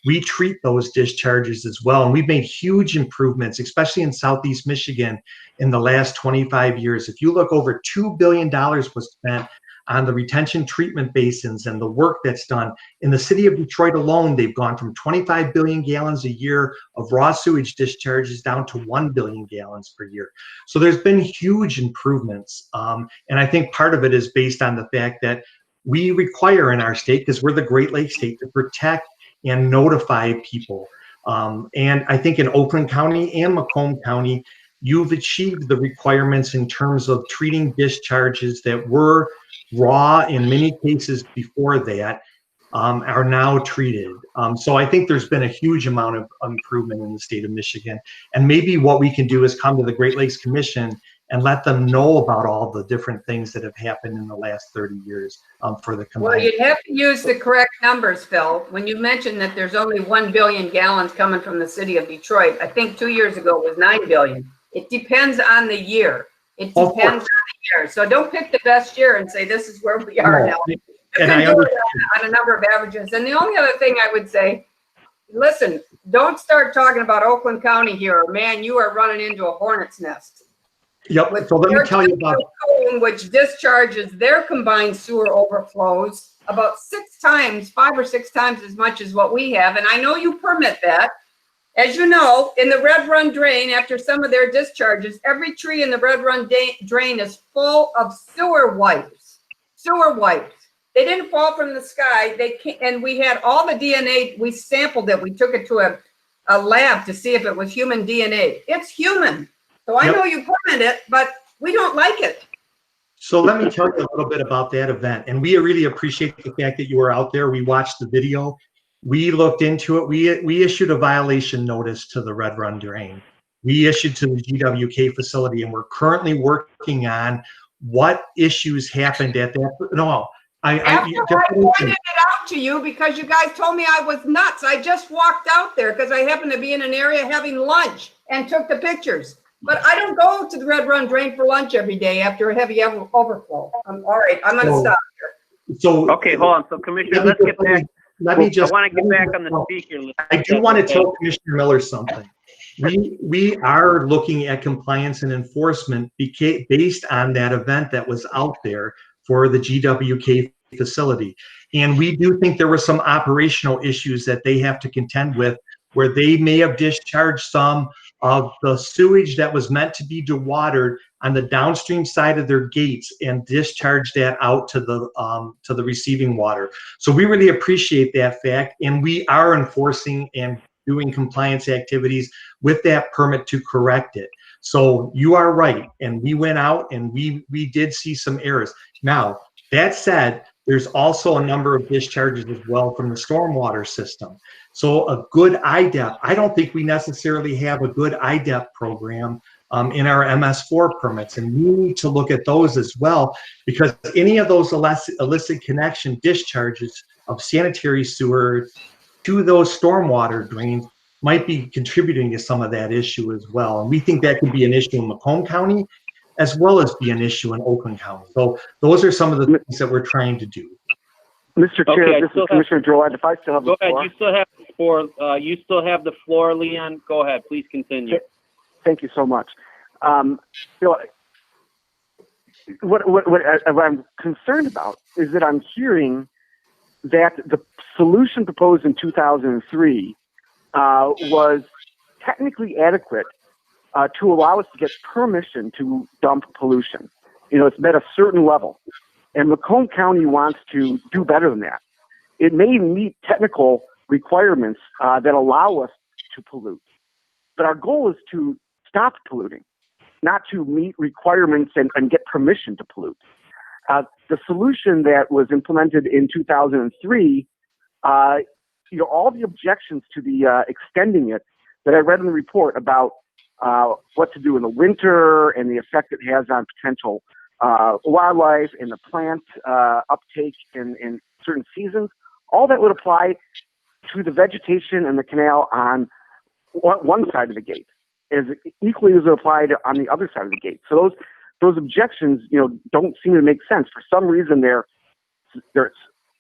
We treat those discharges as well, and we've made huge improvements, especially in Southeast Michigan in the last 25 years. If you look, over $2 billion was spent on the retention treatment basins and the work that's done. In the city of Detroit alone, they've gone from 25 billion gallons a year of raw sewage discharges down to 1 billion gallons per year. So there's been huge improvements. And I think part of it is based on the fact that we require in our state, because we're the Great Lakes state, to protect and notify people. And I think in Oakland County and Macomb County, you've achieved the requirements in terms of treating discharges that were raw in many cases before that, are now treated. So I think there's been a huge amount of improvement in the state of Michigan. And maybe what we can do is come to the Great Lakes Commission and let them know about all the different things that have happened in the last 30 years for the combined. Well, you'd have to use the correct numbers, Phil. When you mentioned that there's only 1 billion gallons coming from the city of Detroit, I think 2 years ago it was 9 billion. It depends on the year. It depends on the year. So don't pick the best year and say this is where we are now. You can do it on a number of averages. And the only other thing I would say, listen, don't start talking about Oakland County here. Man, you are running into a hornet's nest. Yep. So let me tell you about which discharges their combined sewer overflows about 5 or 6 times as much as what we have. And I know you permit that. As you know, in the Red Run drain, after some of their discharges, every tree in the Red Run drain is full of sewer wipes. Sewer wipes. They didn't fall from the sky. And we had all the DNA. We sampled it. We took it to a lab to see if it was human DNA. It's human. So I know you permit it, but we don't like it. So let me tell you a little bit about that event. And we really appreciate the fact that you were out there. We watched the video. We looked into it. We issued a violation notice to the Red Run drain. We issued to the GWK facility, and we're currently working on what issues happened at that. No, I pointed it out to you because you guys told me I was nuts. I just walked out there because I happened to be in an area having lunch and took the pictures. But I don't go to the Red Run drain for lunch every day after a heavy overflow. All right, I'm going to stop here. So okay, hold on. So Commissioner, let's get back. I want to get back on the speaker list. I do want to tell Commissioner Miller something. We are looking at compliance and enforcement based on that event that was out there for the GWK facility. And we do think there were some operational issues that they have to contend with, where they may have discharged some of the sewage that was meant to be dewatered on the downstream side of their gates and discharge that out to the receiving water. So we really appreciate that fact, and we are enforcing and doing compliance activities with that permit to correct it. So you are right, and we went out and we did see some errors. Now, that said, there's also a number of discharges as well from the stormwater system. So a good IDEP, I don't think we necessarily have a good IDEP program in our MS4 permits, and we need to look at those as well, because any of those illicit connection discharges of sanitary sewer to those stormwater drains might be contributing to some of that issue as well. And we think that could be an issue in Macomb County as well as be an issue in Oakland County. So those are some of the things that we're trying to do. Mr. Chair, this is Commissioner Joad. If I still have the floor. Go ahead. You still have the floor, Leon. Go ahead. Please continue. Thank you so much. What I'm concerned about is that I'm hearing that the solution proposed in 2003 was technically adequate to allow us to get permission to dump pollution. It's met a certain level. And Macomb County wants to do better than that. It may meet technical requirements that allow us to pollute. But our goal is to stop polluting, not to meet requirements and get permission to pollute. The solution that was implemented in 2003, all the objections to the extending it that I read in the report about what to do in the winter and the effect it has on potential wildlife and the plant uptake in certain seasons, all that would apply to the vegetation and the canal on one side of the gate as equally as it applied on the other side of the gate. So those objections, don't seem to make sense. For some reason, they're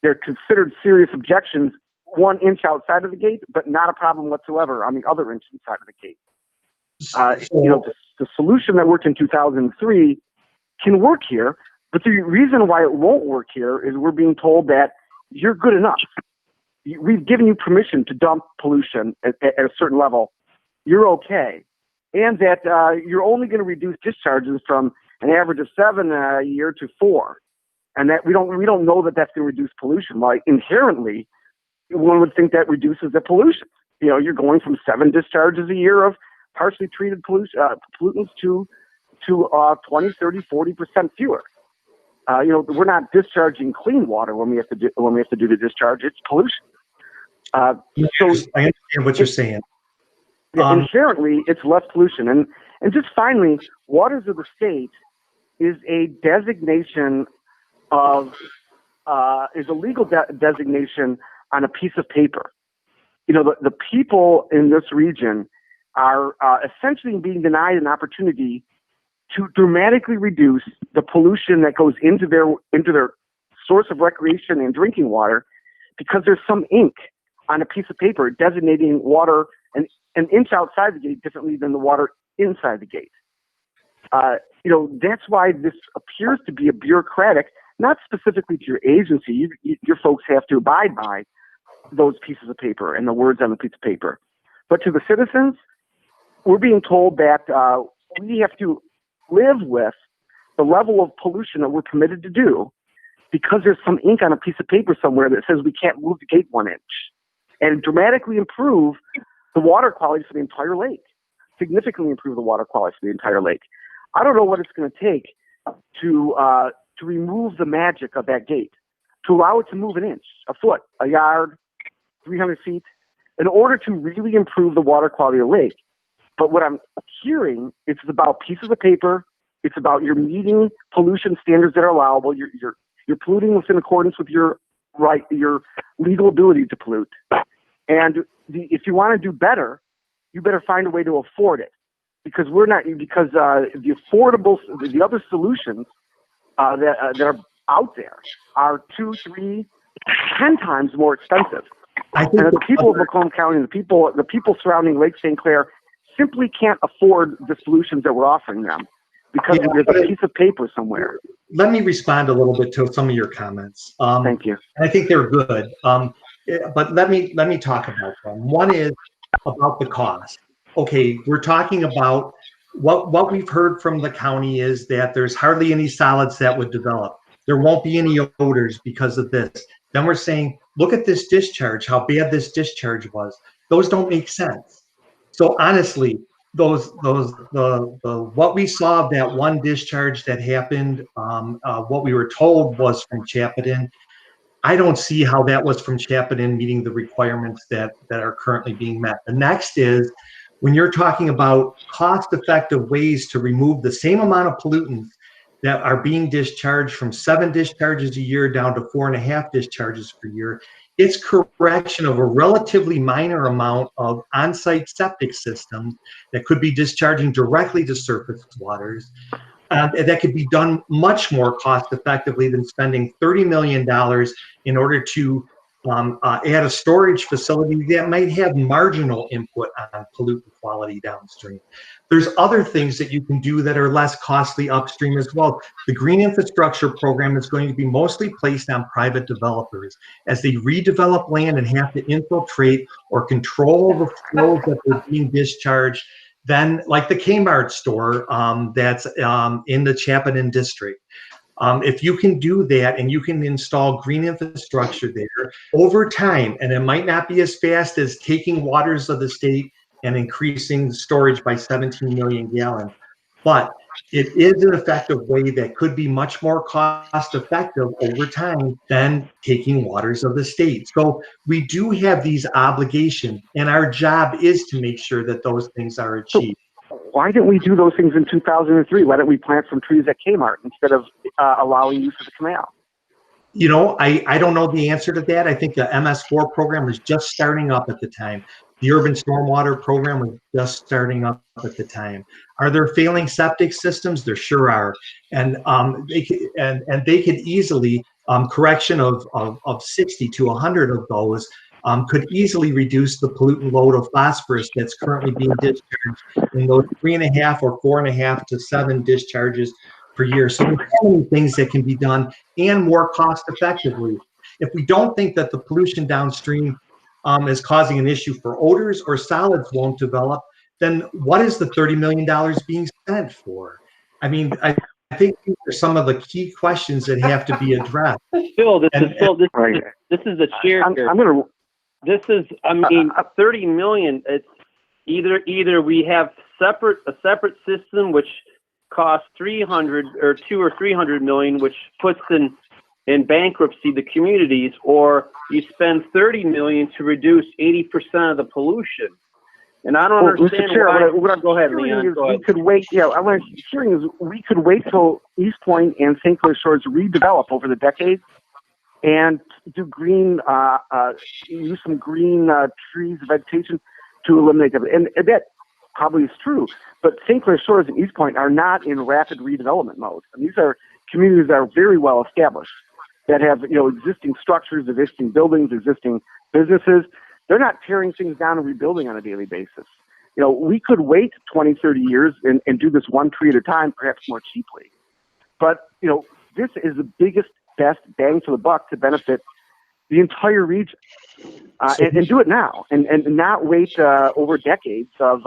considered serious objections 1 inch outside of the gate, but not a problem whatsoever on the other inch inside of the gate. The solution that worked in 2003 can work here, but the reason why it won't work here is we're being told that you're good enough. We've given you permission to dump pollution at a certain level. You're okay. And that you're only going to reduce discharges from an average of 7 a year to 4. And that we don't know that that's going to reduce pollution. Like inherently, one would think that reduces the pollution. You're going from 7 discharges a year of partially treated pollutants to 20, 30, 40% fewer. We're not discharging clean water when we have to do the discharge. It's pollution. I understand what you're saying. Inherently, it's less pollution. And just finally, waters of the state is a designation of is a legal designation on a piece of paper. The people in this region are essentially being denied an opportunity to dramatically reduce the pollution that goes into their source of recreation and drinking water because there's some ink on a piece of paper designating water an inch outside the gate differently than the water inside the gate. That's why this appears to be a bureaucratic, not specifically to your agency. Your folks have to abide by those pieces of paper and the words on the piece of paper. But to the citizens, we're being told that we have to live with the level of pollution that we're permitted to do because there's some ink on a piece of paper somewhere that says we can't move the gate 1 inch and dramatically improve the water quality for the entire lake, significantly improve the water quality for the entire lake. I don't know what it's going to take to remove the magic of that gate, to allow it to move 1 inch, a foot, a yard, 300 feet, in order to really improve the water quality of the lake. But what I'm hearing, it's about pieces of paper. It's about you're meeting pollution standards that are allowable. You're polluting within accordance with your legal ability to pollute. And if you want to do better, you better find a way to afford it, because the other solutions that are out there are 2, 3, 10 times more expensive. And the people of Macomb County, the people surrounding Lake St. Clair, simply can't afford the solutions that we're offering them because there's a piece of paper somewhere. Let me respond a little bit to some of your comments. Thank you. I think they're good, but let me talk about them. One is about the cost. Okay, we're talking about what we've heard from the county is that there's hardly any solids that would develop. There won't be any odors because of this. Then we're saying, look at this discharge, how bad this discharge was. Those don't make sense. So honestly, what we saw of that one discharge that happened, what we were told was from Chapadin. I don't see how that was from Chapadin meeting the requirements that are currently being met. The next is when you're talking about cost-effective ways to remove the same amount of pollutants that are being discharged from 7 discharges a year down to 4.5 discharges per year. It's correction of a relatively minor amount of on-site septic systems that could be discharging directly to surface waters. That could be done much more cost effectively than spending $30 million in order to add a storage facility that might have marginal input on pollutant quality downstream. There's other things that you can do that are less costly upstream as well. The green infrastructure program is going to be mostly placed on private developers as they redevelop land and have to infiltrate or control the flows that are being discharged. Then, like the Kmart store that's in the Chapadin district. If you can do that and you can install green infrastructure there over time, and it might not be as fast as taking waters of the state and increasing storage by 17 million gallons, but it is an effective way that could be much more cost effective over time than taking waters of the state. So we do have these obligations, and our job is to make sure that those things are achieved. why didn't we do those things in 2003? Why didn't we plant some trees at Kmart instead of allowing use of the canal? You know, I don't know the answer to that. I think the MS4 program was just starting up at the time. The urban stormwater program was just starting up at the time. Are there failing septic systems? There sure are. And they could easily, correction of 60 to 100 of those could easily reduce the pollutant load of phosphorus that's currently being discharged in those 3.5 or 4.5 to 7 discharges per year. So there's so many things that can be done and more cost effectively. If we don't think that the pollution downstream is causing an issue for odors or solids won't develop, then what is the $30 million being spent for? I mean, I think these are some of the key questions that have to be addressed. Phil, this is the chair here. This is, I mean, 30 million. It's either we have a separate system which costs 300 or 200 or 300 million, which puts in bankruptcy the communities, or you spend 30 million to reduce 80% of the pollution. And I don't understand Mr. Chair, why. Go ahead, Leon. Go ahead. We could wait. Yeah, what I'm hearing is we could wait till East Point and St. Clair Shores redevelop over the decades and do green, use some green trees, vegetation to eliminate them. And that probably is true. But St. Clair Shores and East Point are not in rapid redevelopment mode. And these are communities that are very well established, that have existing structures, existing buildings, existing businesses. They're not tearing things down and rebuilding on a daily basis. We could wait 20, 30 years and do this one tree at a time, perhaps more cheaply. But, this is the biggest, best bang for the buck to benefit the entire region. And do it now and not wait over decades of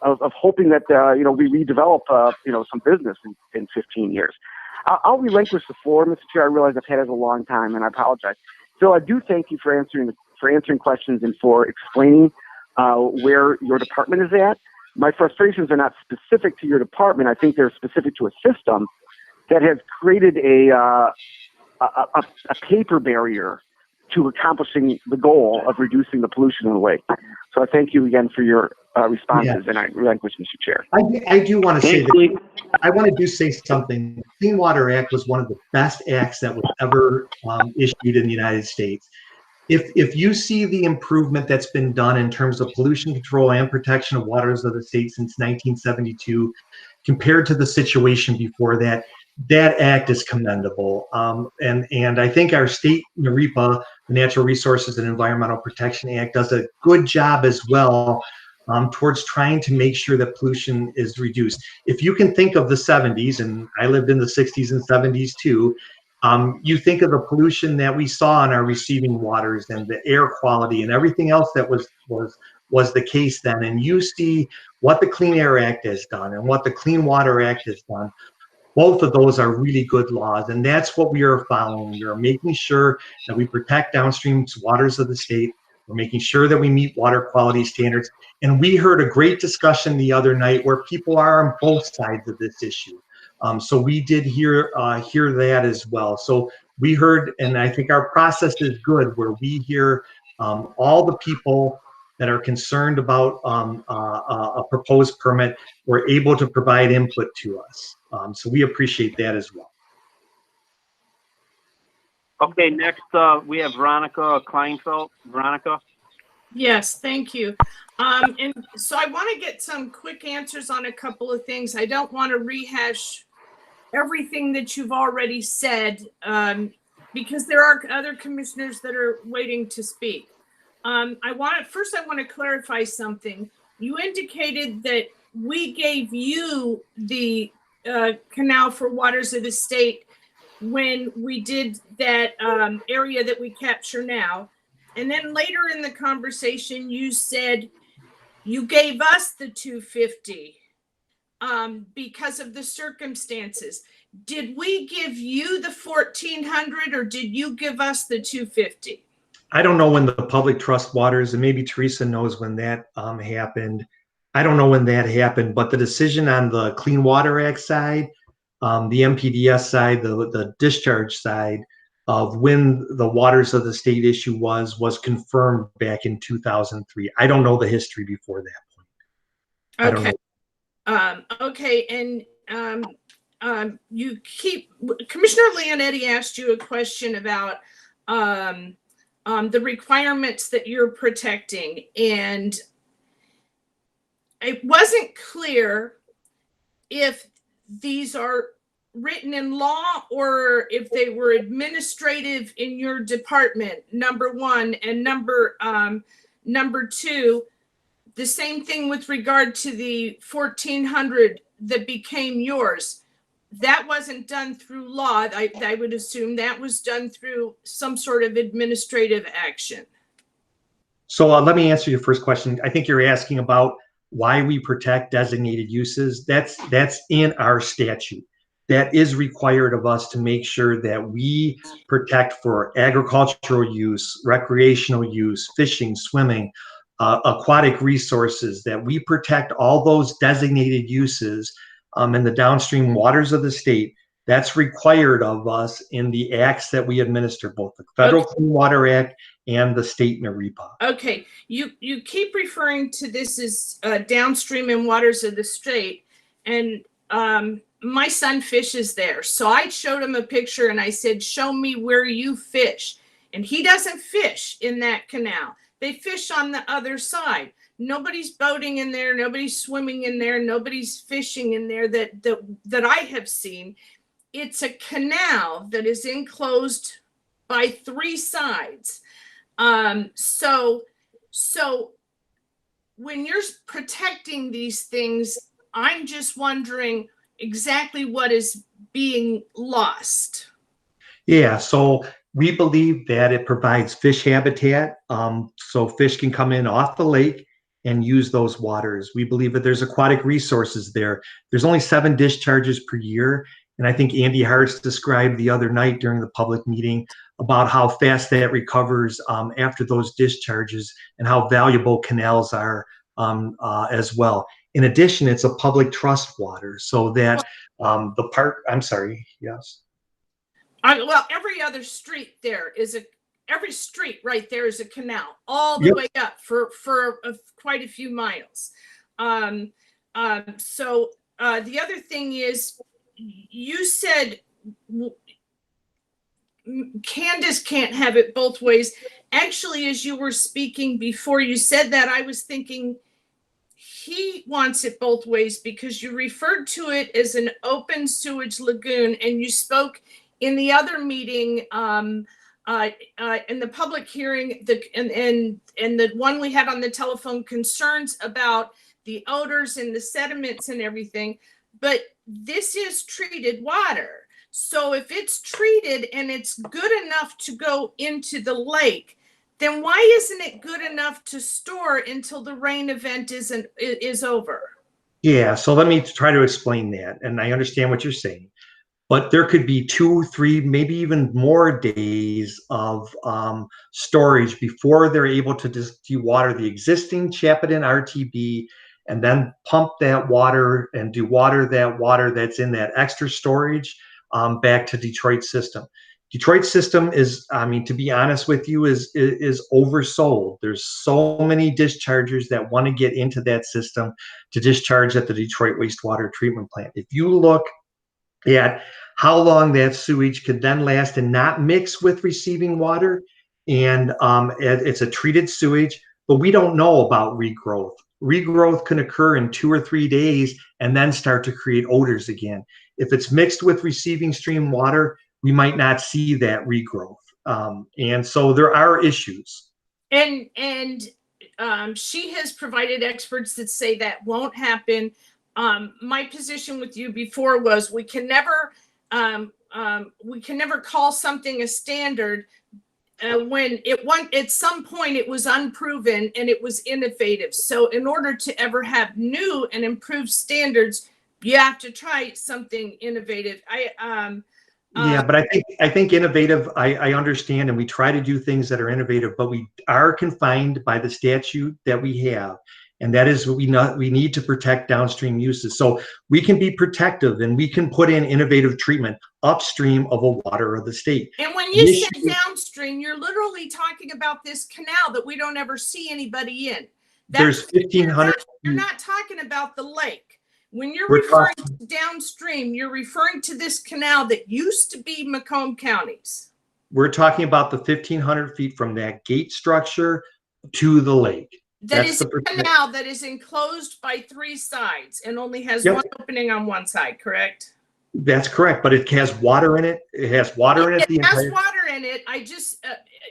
hoping that, we redevelop, some business in 15 years. I'll relinquish the floor, Mr. Chair. I realize I've had it a long time, and I apologize. Phil, I do thank you for answering questions and for explaining where your department is at. My frustrations are not specific to your department. I think they're specific to a system that has created a paper barrier to accomplishing the goal of reducing the pollution in the lake. So I thank you again for your responses, and I relinquish, Mr. Chair. I do want to say that. I want to say something. The Clean Water Act was one of the best acts that was ever issued in the United States. If you see the improvement that's been done in terms of pollution control and protection of waters of the state since 1972, compared to the situation before that, that act is commendable. And I think our state NREPA, the Natural Resources and Environmental Protection Act, does a good job as well towards trying to make sure that pollution is reduced. If you can think of the 70s, and I lived in the 60s and 70s too, you think of the pollution that we saw in our receiving waters and the air quality and everything else that was the case then, and you see what the Clean Air Act has done and what the Clean Water Act has done. Both of those are really good laws, and that's what we are following. We are making sure that we protect downstream waters of the state. We're making sure that we meet water quality standards. And we heard a great discussion the other night where people are on both sides of this issue. So we did hear that as well. So we heard, and I think our process is good, where we hear all the people that are concerned about a proposed permit. We're able to provide input to us. So we appreciate that as well. Okay, next we have Veronica Kleinfeld. Veronica? Yes, thank you. And so I want to get some quick answers on a couple of things. I don't want to rehash everything that you've already said because there are other commissioners that are waiting to speak. I want to clarify something. You indicated that we gave you the canal for waters of the state when we did that area that we capture now. And then later in the conversation, you said you gave us the 250 because of the circumstances. Did we give you the 1,400 or did you give us the 250? I don't know when the public trust waters, and maybe Teresa knows when that happened. I don't know when that happened, but the decision on the Clean Water Act side, the MPDS side, the discharge side of when the waters of the state issue was confirmed back in 2003. I don't know the history before that point. Okay. Okay, and Commissioner Leonetti asked you a question about the requirements that you're protecting, and it wasn't clear if these are written in law or if they were administrative in your department, number one, and number two, the same thing with regard to the 1,400 that became yours. That wasn't done through law. I would assume that was done through some sort of administrative action. So let me answer your first question. I think you're asking about why we protect designated uses. That's in our statute. That is required of us to make sure that we protect for agricultural use, recreational use, fishing, swimming, aquatic resources, that we protect all those designated uses in the downstream waters of the state. That's required of us in the acts that we administer, both the Federal Clean Water Act and the state NEREPA. Okay, you keep referring to this as downstream in waters of the state, and my son fishes there. So I showed him a picture and I said, show me where you fish. And he doesn't fish in that canal. They fish on the other side. Nobody's boating in there. Nobody's swimming in there. Nobody's fishing in there that I have seen. It's a canal that is enclosed by three sides. So when you're protecting these things, I'm just wondering exactly what is being lost. Yeah, so we believe that it provides fish habitat, so fish can come in off the lake and use those waters. We believe that there's aquatic resources there. There's only 7 discharges per year, and I think Andy Hartz described the other night during the public meeting about how fast that recovers after those discharges and how valuable canals are as well. In addition, it's a public trust water, so that the park, I'm sorry, yes. Well, every other street there is every street right there is a canal all the way up for quite a few miles. So the other thing is, you said Candace can't have it both ways. Actually, as you were speaking before you said that, I was thinking he wants it both ways, because you referred to it as an open sewage lagoon, and you spoke in the other meeting, in the public hearing, and the one we had on the telephone, concerns about the odors and the sediments and everything. But this is treated water. So if it's treated and it's good enough to go into the lake, then why isn't it good enough to store until the rain event is over? Yeah, so let me try to explain that. And I understand what you're saying, but there could be 2, 3, maybe even more days of storage before they're able to just dewater the existing Chapadon RTB and then pump that water and dewater that water that's in that extra storage back to Detroit system. Detroit system is, I mean, to be honest with you, is oversold. There's so many dischargers that want to get into that system to discharge at the Detroit wastewater treatment plant. If you look at how long that sewage could then last and not mix with receiving water, and it's a treated sewage, but we don't know about regrowth. Regrowth can occur in 2 or 3 days and then start to create odors again. If it's mixed with receiving stream water, we might not see that regrowth. And so there are issues. And she has provided experts that say that won't happen. My position with you before was we can never call something a standard when at some point it was unproven and it was innovative. So in order to ever have new and improved standards, you have to try something innovative. Yeah, but I think innovative, I understand, and we try to do things that are innovative, but we are confined by the statute that we have. And that is what we need to protect downstream uses. So we can be protective and we can put in innovative treatment upstream of a water of the state. And when you said downstream, you're literally talking about this canal that we don't ever see anybody in. There's 1,500. You're not talking about the lake. When you're We're referring talking- to downstream, you're referring to this canal that used to be Macomb County's. We're talking about the 1,500 feet from that gate structure to the lake. That That's is the a canal that is enclosed by 3 sides and only has Yep. one opening on one side, correct? That's correct, but it has water in it. It has water in it. It has water in it. I just,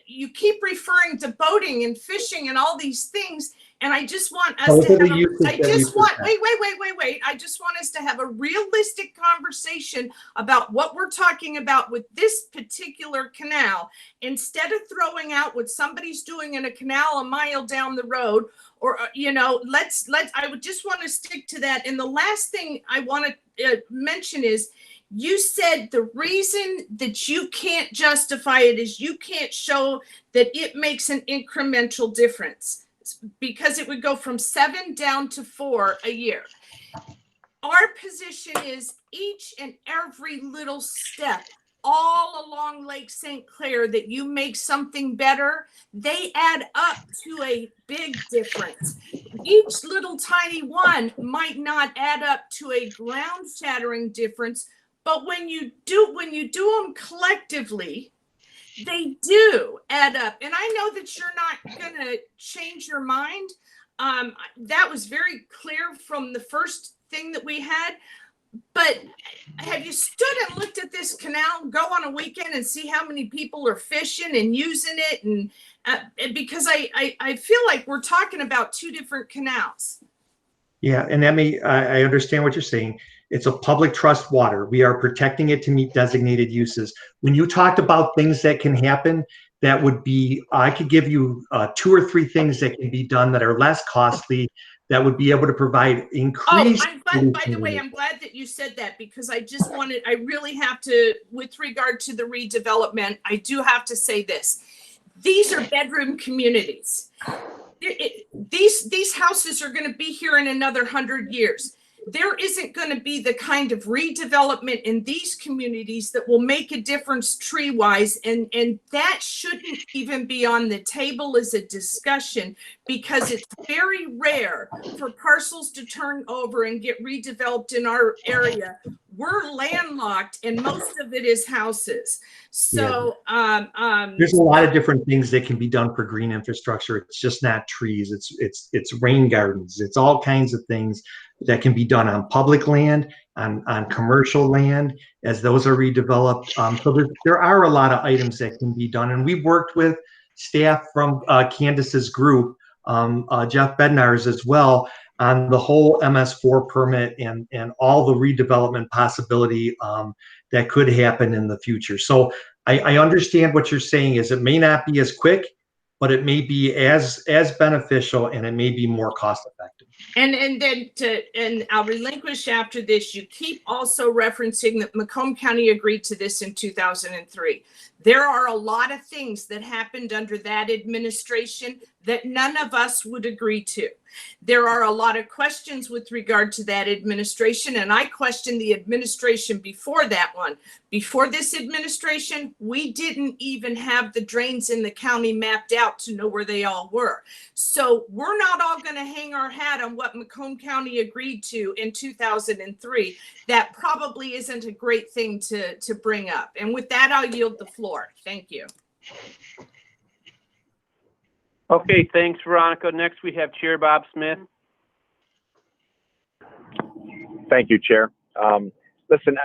you keep referring to boating and fishing and all these things, and I just want us to have, I just want, wait. I just want us to have a realistic conversation about what we're talking about with this particular canal, instead of throwing out what somebody's doing in a canal a mile down the road, or, you know, I would just want to stick to that. And the last thing I want to mention is, you said the reason that you can't justify it is you can't show that it makes an incremental difference, because it would go from 7 down to 4 a year. Our position is each and every little step all along Lake St. Clair that you make something better, they add up to a big difference. Each little tiny one might not add up to a ground shattering difference, but when you do them collectively, they do add up. And I know that you're not going to change your mind. That was very clear from the first thing that we had. But have you stood and looked at this canal, go on a weekend and see how many people are fishing and using it? And because I feel like we're talking about 2 different canals. Yeah, and I understand what you're saying. It's a public trust water. We are protecting it to meet designated uses. When you talked about things that can happen, that would be, I could give you 2 or 3 things that can be done that are less costly, that would be able to provide increased. I'm glad, by the way, I'm glad that you said that, because I really have to, with regard to the redevelopment, I do have to say this. These are bedroom communities. These houses are going to be here in another 100 years. There isn't going to be the kind of redevelopment in these communities that will make a difference tree-wise, and that shouldn't even be on the table as a discussion, because it's very rare for parcels to turn over and get redeveloped in our area. We're landlocked, and most of it is houses. So there's a lot of different things that can be done for green infrastructure. It's just not trees. It's rain gardens. It's all kinds of things that can be done on public land, on commercial land, as those are redeveloped. So there are a lot of items that can be done, and we've worked with staff from Candace's group, Jeff Bednar's as well, on the whole MS4 permit and all the redevelopment possibility that could happen in the future. So I understand what you're saying is it may not be as quick, but it may be as beneficial, and it may be more cost effective. And I'll relinquish after this. You keep also referencing that Macomb County agreed to this in 2003. There are a lot of things that happened under that administration that none of us would agree to. There are a lot of questions with regard to that administration, and I question the administration before that one. Before this administration, we didn't even have the drains in the county mapped out to know where they all were. So we're not all going to hang our hat on what Macomb County agreed to in 2003. That probably isn't a great thing to bring up. And with that, I'll yield the floor. Thank you. Okay, thanks, Veronica. Next, we have Chair Bob Smith. Thank you, Chair. Listen,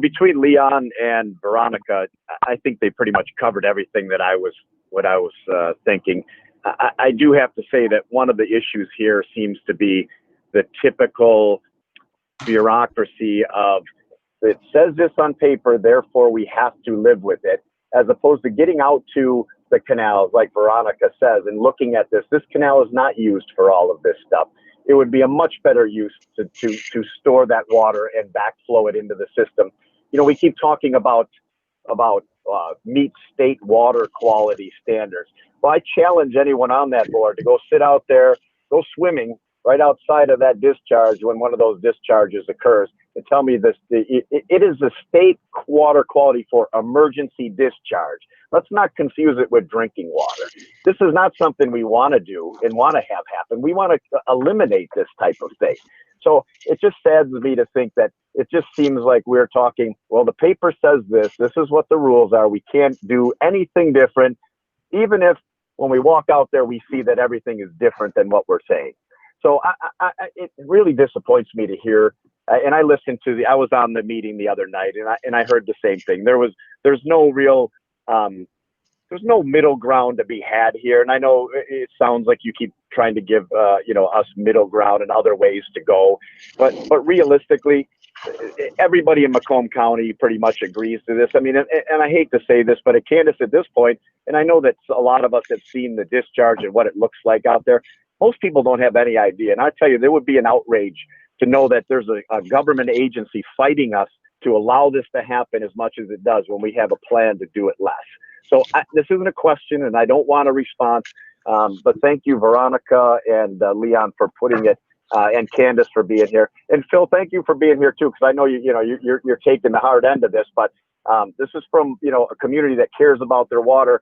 between Leon and Veronica, I think they pretty much covered everything that I was thinking. I do have to say that one of the issues here seems to be the typical bureaucracy of, it says this on paper, therefore we have to live with it, as opposed to getting out to the canals, like Veronica says, and looking at this. This canal is not used for all of this stuff. It would be a much better use to store that water and backflow it into the system. We keep talking about meet state water quality standards. Well, I challenge anyone on that board to go sit out there, go swimming right outside of that discharge when one of those discharges occurs, and tell me this, it is a state water quality for emergency discharge. Let's not confuse it with drinking water. this is not something we want to do and want to have happen. We want to eliminate this type of thing. So it just saddens me to think that it just seems like we're talking, well, the paper says this is what the rules are. We can't do anything different, even if when we walk out there, we see that everything is different than what we're saying. So it really disappoints me to hear. And I listened to I was on the meeting the other night, and I heard the same thing. There's no real, there's no middle ground to be had here. And I know it sounds like you keep trying to give, us middle ground and other ways to go, but realistically, everybody in Macomb County pretty much agrees to this. I mean, and I hate to say this, but Candace, at this point, and I know that a lot of us have seen the discharge and what it looks like out there. Most people don't have any idea. And I tell you, there would be an outrage to know that there's a government agency fighting us to allow this to happen as much as it does when we have a plan to do it less. So this isn't a question, and I don't want a response. But thank you, Veronica and Leon, for putting it, and Candace for being here, and Phil, thank you for being here too, because I know you're taking the hard end of this, but this is from a community that cares about their water,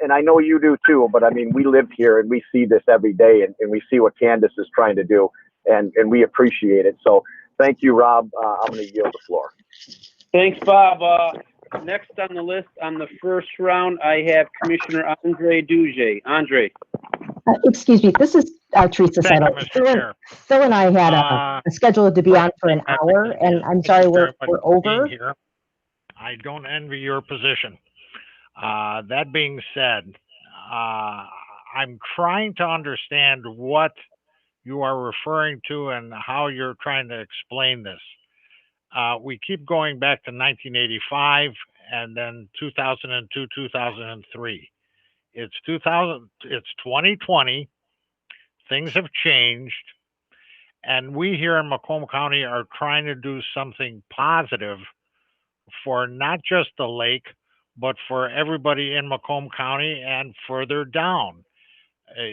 and I know you do too. But I mean, we live here and we see this every day, and we see what Candace is trying to do, and we appreciate it. So thank you, Rob. I'm going to yield the floor. Thanks, Bob. Next on the list on the first round, I have Commissioner Andre Duge. Andre. Excuse me, this is Teresa Seidel. Phil and I had a scheduled to be on for an hour, and I'm sorry we're over. Here. I don't envy your position. That being said, I'm trying to understand what you are referring to and how you're trying to explain this. We keep going back to 1985 and then 2002, 2003. It's 2020. Things have changed, and we here in Macomb County are trying to do something positive for not just the lake, but for everybody in Macomb County and further down.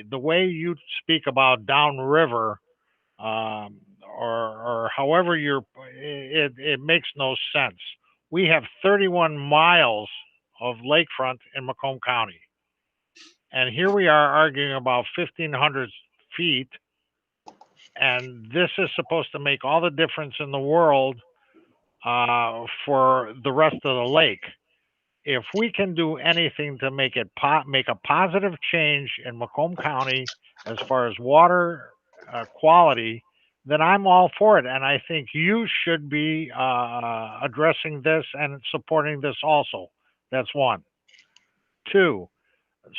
The way you speak about downriver, or however it makes no sense. We have 31 miles of lakefront in Macomb County. And here we are arguing about 1,500 feet. And this is supposed to make all the difference in the world for the rest of the lake. If we can do anything to make a positive change in Macomb County as far as water quality, then I'm all for it. And I think you should be addressing this and supporting this also. That's one. Two,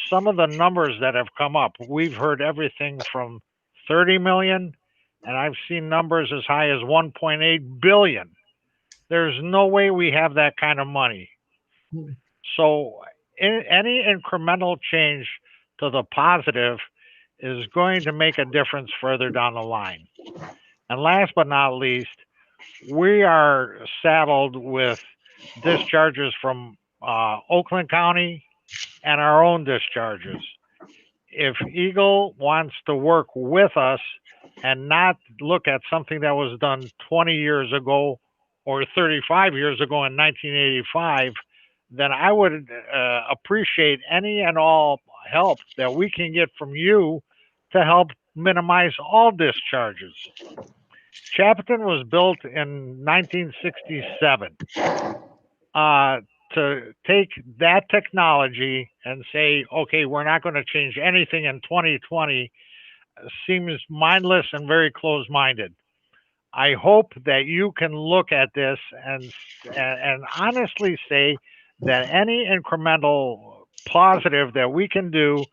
some of the numbers that have come up, we've heard everything from 30 million, and I've seen numbers as high as 1.8 billion. There's no way we have that kind of money. So any incremental change to the positive is going to make a difference further down the line. And last but not least, we are saddled with discharges from Oakland County and our own discharges. If Eagle wants to work with us and not look at something that was done 20 years ago or 35 years ago in 1985, then I would appreciate any and all help that we can get from you to help minimize all discharges. Chapton was built in 1967. To take that technology and say, okay, we're not going to change anything in 2020 seems mindless and very close-minded. I hope that you can look at this and honestly say that any incremental positive that we can do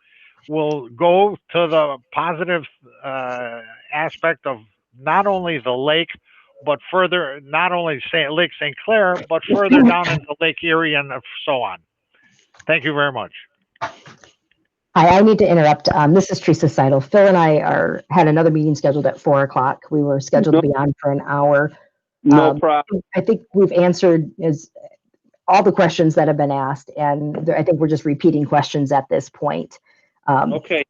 will go to the positive aspect of not only the lake, but further, not only Lake St. Clair, but further down into Lake Erie and so on. Thank you very much. I need to interrupt. This is Teresa Seidel. Phil and I had another meeting scheduled at 4:00. We were scheduled to be on for an hour. No problem. I think we've answered all the questions that have been asked, and I think we're just repeating questions at this point. Okay.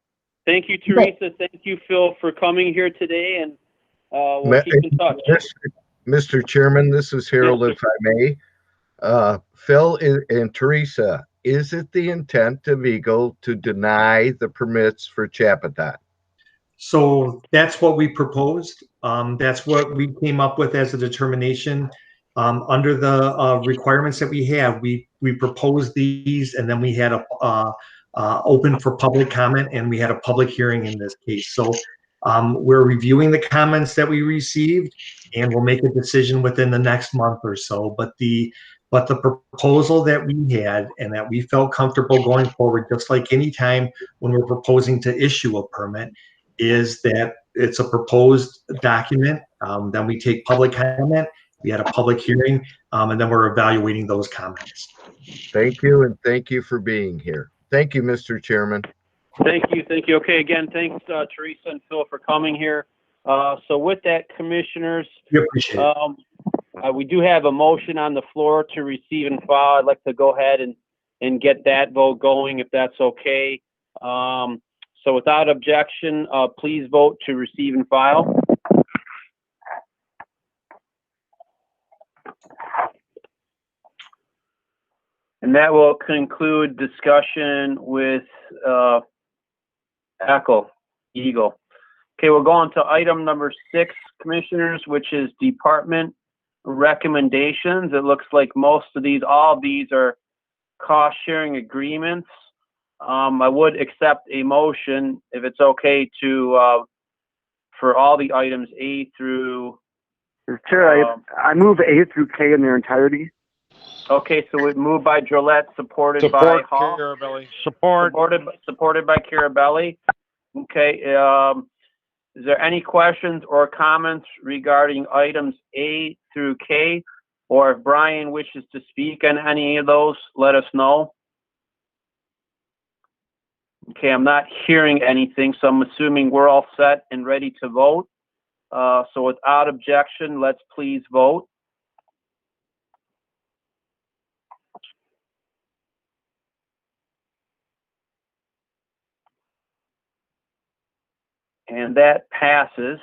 Thank you, Teresa. Thank you, Phil, for coming here today, and we'll keep in touch. Mr. Chairman, this is Harold, if I may. Phil and Teresa, is it the intent of Eagle to deny the permits for Chapatat? So that's what we proposed. That's what we came up with as a determination. Under the requirements that we have, we proposed these, and then we had a open for public comment, and we had a public hearing in this case. So we're reviewing the comments that we received, and we'll make a decision within the next month or so. But the proposal that we had and that we felt comfortable going forward, just like any time when we're proposing to issue a permit, is that it's a proposed document. Then we take public comment. We had a public hearing, and then we're evaluating those comments. Thank you, and thank you for being here. Thank you, Mr. Chairman. Thank you. Thank you. Okay, again, thanks, Teresa and Phil, for coming here. So with that, commissioners, We appreciate it. we do have a motion on the floor to receive and file. I'd like to go ahead and get that vote going, if that's okay. So without objection, please vote to receive and file. And that will conclude discussion with Eagle. Okay, we'll go on to item number 6, commissioners, which is department recommendations. It looks like all of these are cost sharing agreements. I would accept a motion if it's okay to for all the items A through. Chair, I move A through K in their entirety. Okay, so it moved by Gillette, supported by Hall. Carabelli. Supported by Carabelli. Okay, is there any questions or comments regarding items A through K? Or if Brian wishes to speak on any of those, let us know. Okay, I'm not hearing anything, so I'm assuming we're all set and ready to vote. So without objection, let's please vote. And that passes.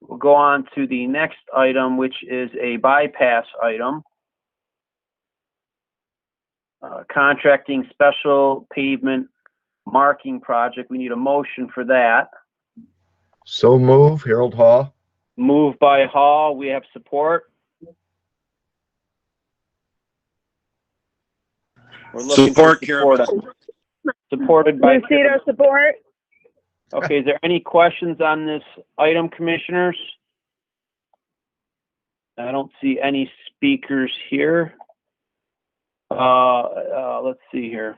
We'll go on to the next item, which is a bypass item. Contracting special pavement marking project. We need a motion for that. So move, Harold Hall. Moved by Hall. We have support. We're looking Support, for support. Supported by Lucido, support. Okay, is there any questions on this item, commissioners? I don't see any speakers here. Let's see here.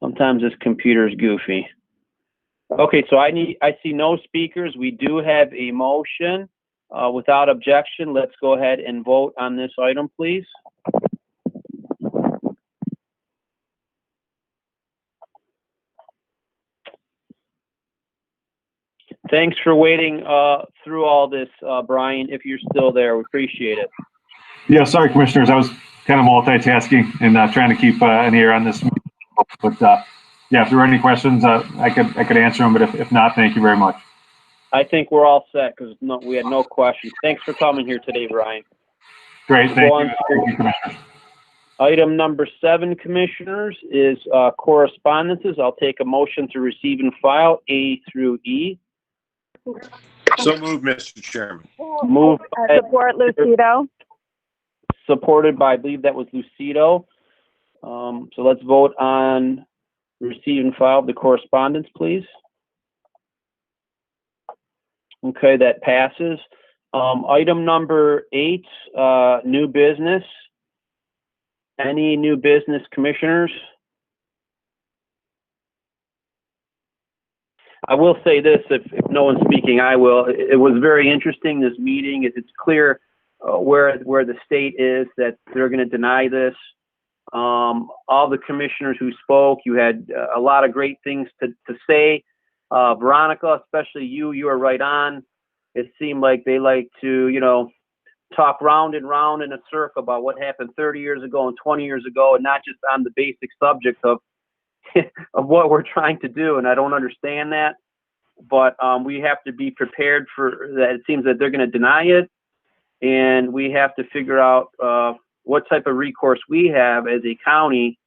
Sometimes this computer is goofy. Okay, so I see no speakers. We do have a motion. Without objection, let's go ahead and vote on this item, please. Thanks for waiting through all this, Brian. If you're still there, we appreciate it. Yeah, sorry, commissioners. I was kind of multitasking and trying to keep an ear on this. But yeah, if there were any questions, I could answer them. But if not, thank you very much. I think we're all set because we had no questions. Thanks for coming here today, Brian. Great, thank you. Thank you, commissioners. Item number 7, commissioners, is correspondences. I'll take a motion to receive and file A through E. So moved, Mr. Chairman. Moved by, Support, Lucido. supported by, I believe that was Lucido. So let's vote on receive and file the correspondence, please. Okay, that passes. Item number 8, new business. Any new business, commissioners? I will say this, if no one's speaking, I will. It was very interesting, this meeting. It's clear where the state is, that they're going to deny this. All the commissioners who spoke, you had a lot of great things to say. Veronica, especially you were right on. It seemed like they like to, talk round and round in a circle about what happened 30 years ago and 20 years ago, and not just on the basic subject of of what we're trying to do. And I don't understand that, but we have to be prepared for that. It seems that they're going to deny it, and we have to figure out what type of recourse we have as a county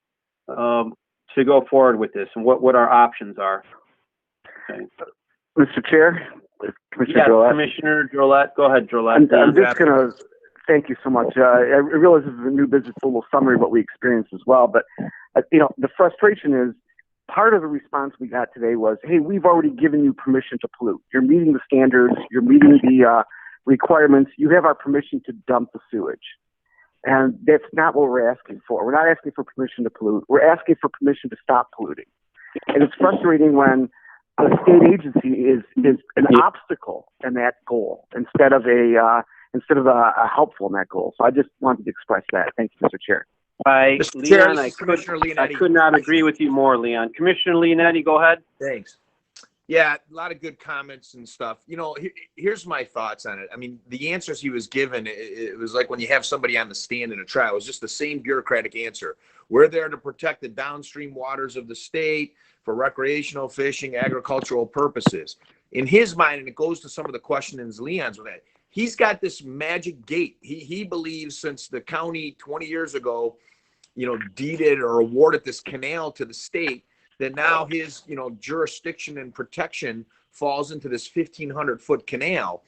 to go forward with this, and what our options are. Okay. Mr. Chair, Commissioner Yes, Drollet. Commissioner Drollet. Go ahead, Drollet. I'm just going to thank you so much. I realize this is a new business, a little summary of what we experienced as well. But, the frustration is part of the response we got today was, hey, we've already given you permission to pollute. You're meeting the standards. You're meeting the requirements. You have our permission to dump the sewage. And that's not what we're asking for. We're not asking for permission to pollute. We're asking for permission to stop polluting. And it's frustrating when a state agency is an obstacle in that goal instead of a helpful in that goal. So I just wanted to express that. Thank you, Mr. Chair. Mr. Chair, this is Commissioner I Leonetti. could not agree with you more, Leon. Commissioner Leonetti, go ahead. Thanks. Yeah, a lot of good comments and stuff. Here's my thoughts on it. I mean, the answers he was given, it was like when you have somebody on the stand in a trial. It was just the same bureaucratic answer. We're there to protect the downstream waters of the state for recreational fishing, agricultural purposes. In his mind, and it goes to some of the questions Leon's with that, he's got this magic gate. He believes since the county 20 years ago, deeded or awarded this canal to the state, that now his, jurisdiction and protection falls into this 1,500-foot canal.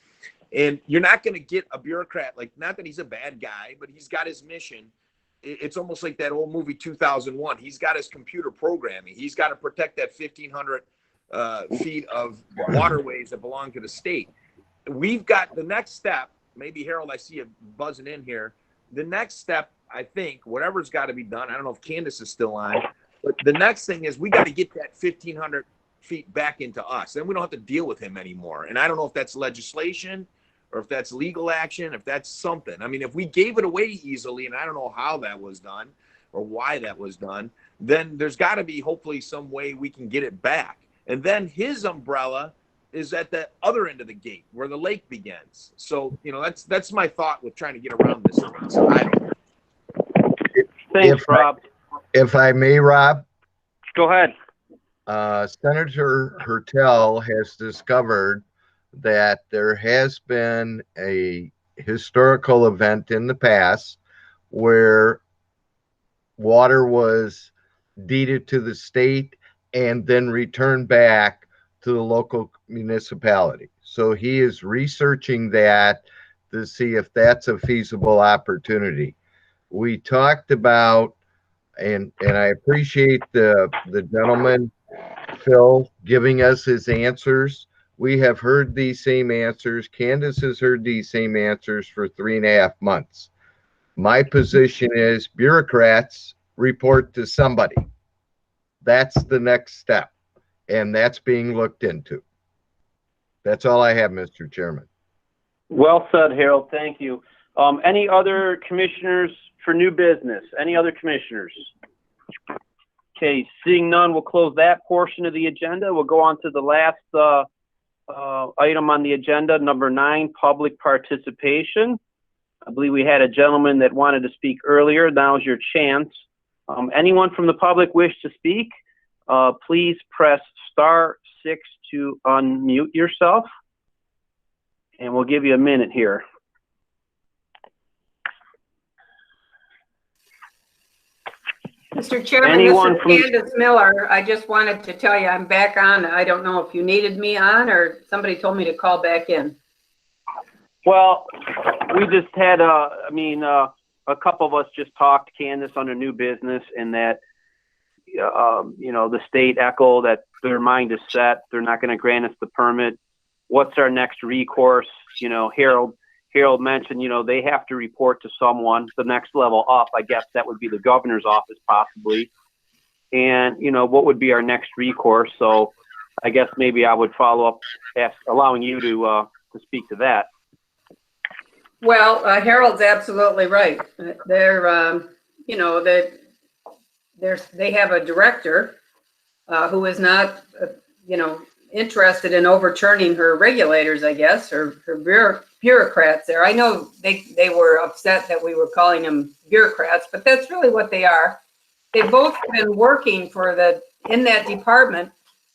And you're not going to get a bureaucrat, not that he's a bad guy, but he's got his mission. It's almost like that old movie 2001. He's got his computer programming. He's got to protect that 1,500 feet of waterways that belong to the state. We've got the next step. Maybe, Harold, I see you buzzing in here. The next step, I think, whatever's got to be done, I don't know if Candace is still on, but the next thing is we got to get that 1,500 feet back into us. Then we don't have to deal with him anymore. And I don't know if that's legislation or if that's legal action, if that's something. I mean, if we gave it away easily, and I don't know how that was done or why that was done, then there's got to be hopefully some way we can get it back. And then his umbrella is at the other end of the gate where the lake begins. So, that's my thought with trying to get around this. So I don't know. Thanks, Rob. If I may, Rob. Go ahead. Senator Hertel has discovered that there has been a historical event in the past where water was deeded to the state and then returned back to the local municipality. So he is researching that to see if that's a feasible opportunity. We talked about, and I appreciate the gentleman, Phil, giving us his answers. We have heard these same answers. Candace has heard these same answers for 3.5 months. My position is bureaucrats report to somebody. That's the next step, and that's being looked into. That's all I have, Mr. Chairman. Well said, Harold. Thank you. Any other commissioners for new business? Any other commissioners? Okay, seeing none, we'll close that portion of the agenda. We'll go on to the last item on the agenda, number 9, public participation. I believe we had a gentleman that wanted to speak earlier. Now's your chance. Anyone from the public wish to speak, please press *6 to unmute yourself. And we'll give you a minute here. Mr. Chairman, this is Candace Miller. I just wanted to tell you I'm back on. I don't know if you needed me on or somebody told me to call back in. Well, we just had, a couple of us just talked, Candace, under new business, and that, the state echoed that their mind is set. They're not going to grant us the permit. What's our next recourse? Harold mentioned, they have to report to someone. The next level up, I guess that would be the governor's office possibly. And, what would be our next recourse? So I guess maybe I would follow up, allowing you to speak to that. Well, Harold's absolutely right. They're, they have a director who is not, interested in overturning her regulators, I guess, or her bureaucrats there. I know they were upset that we were calling them bureaucrats, but that's really what they are. They've both been working in that department,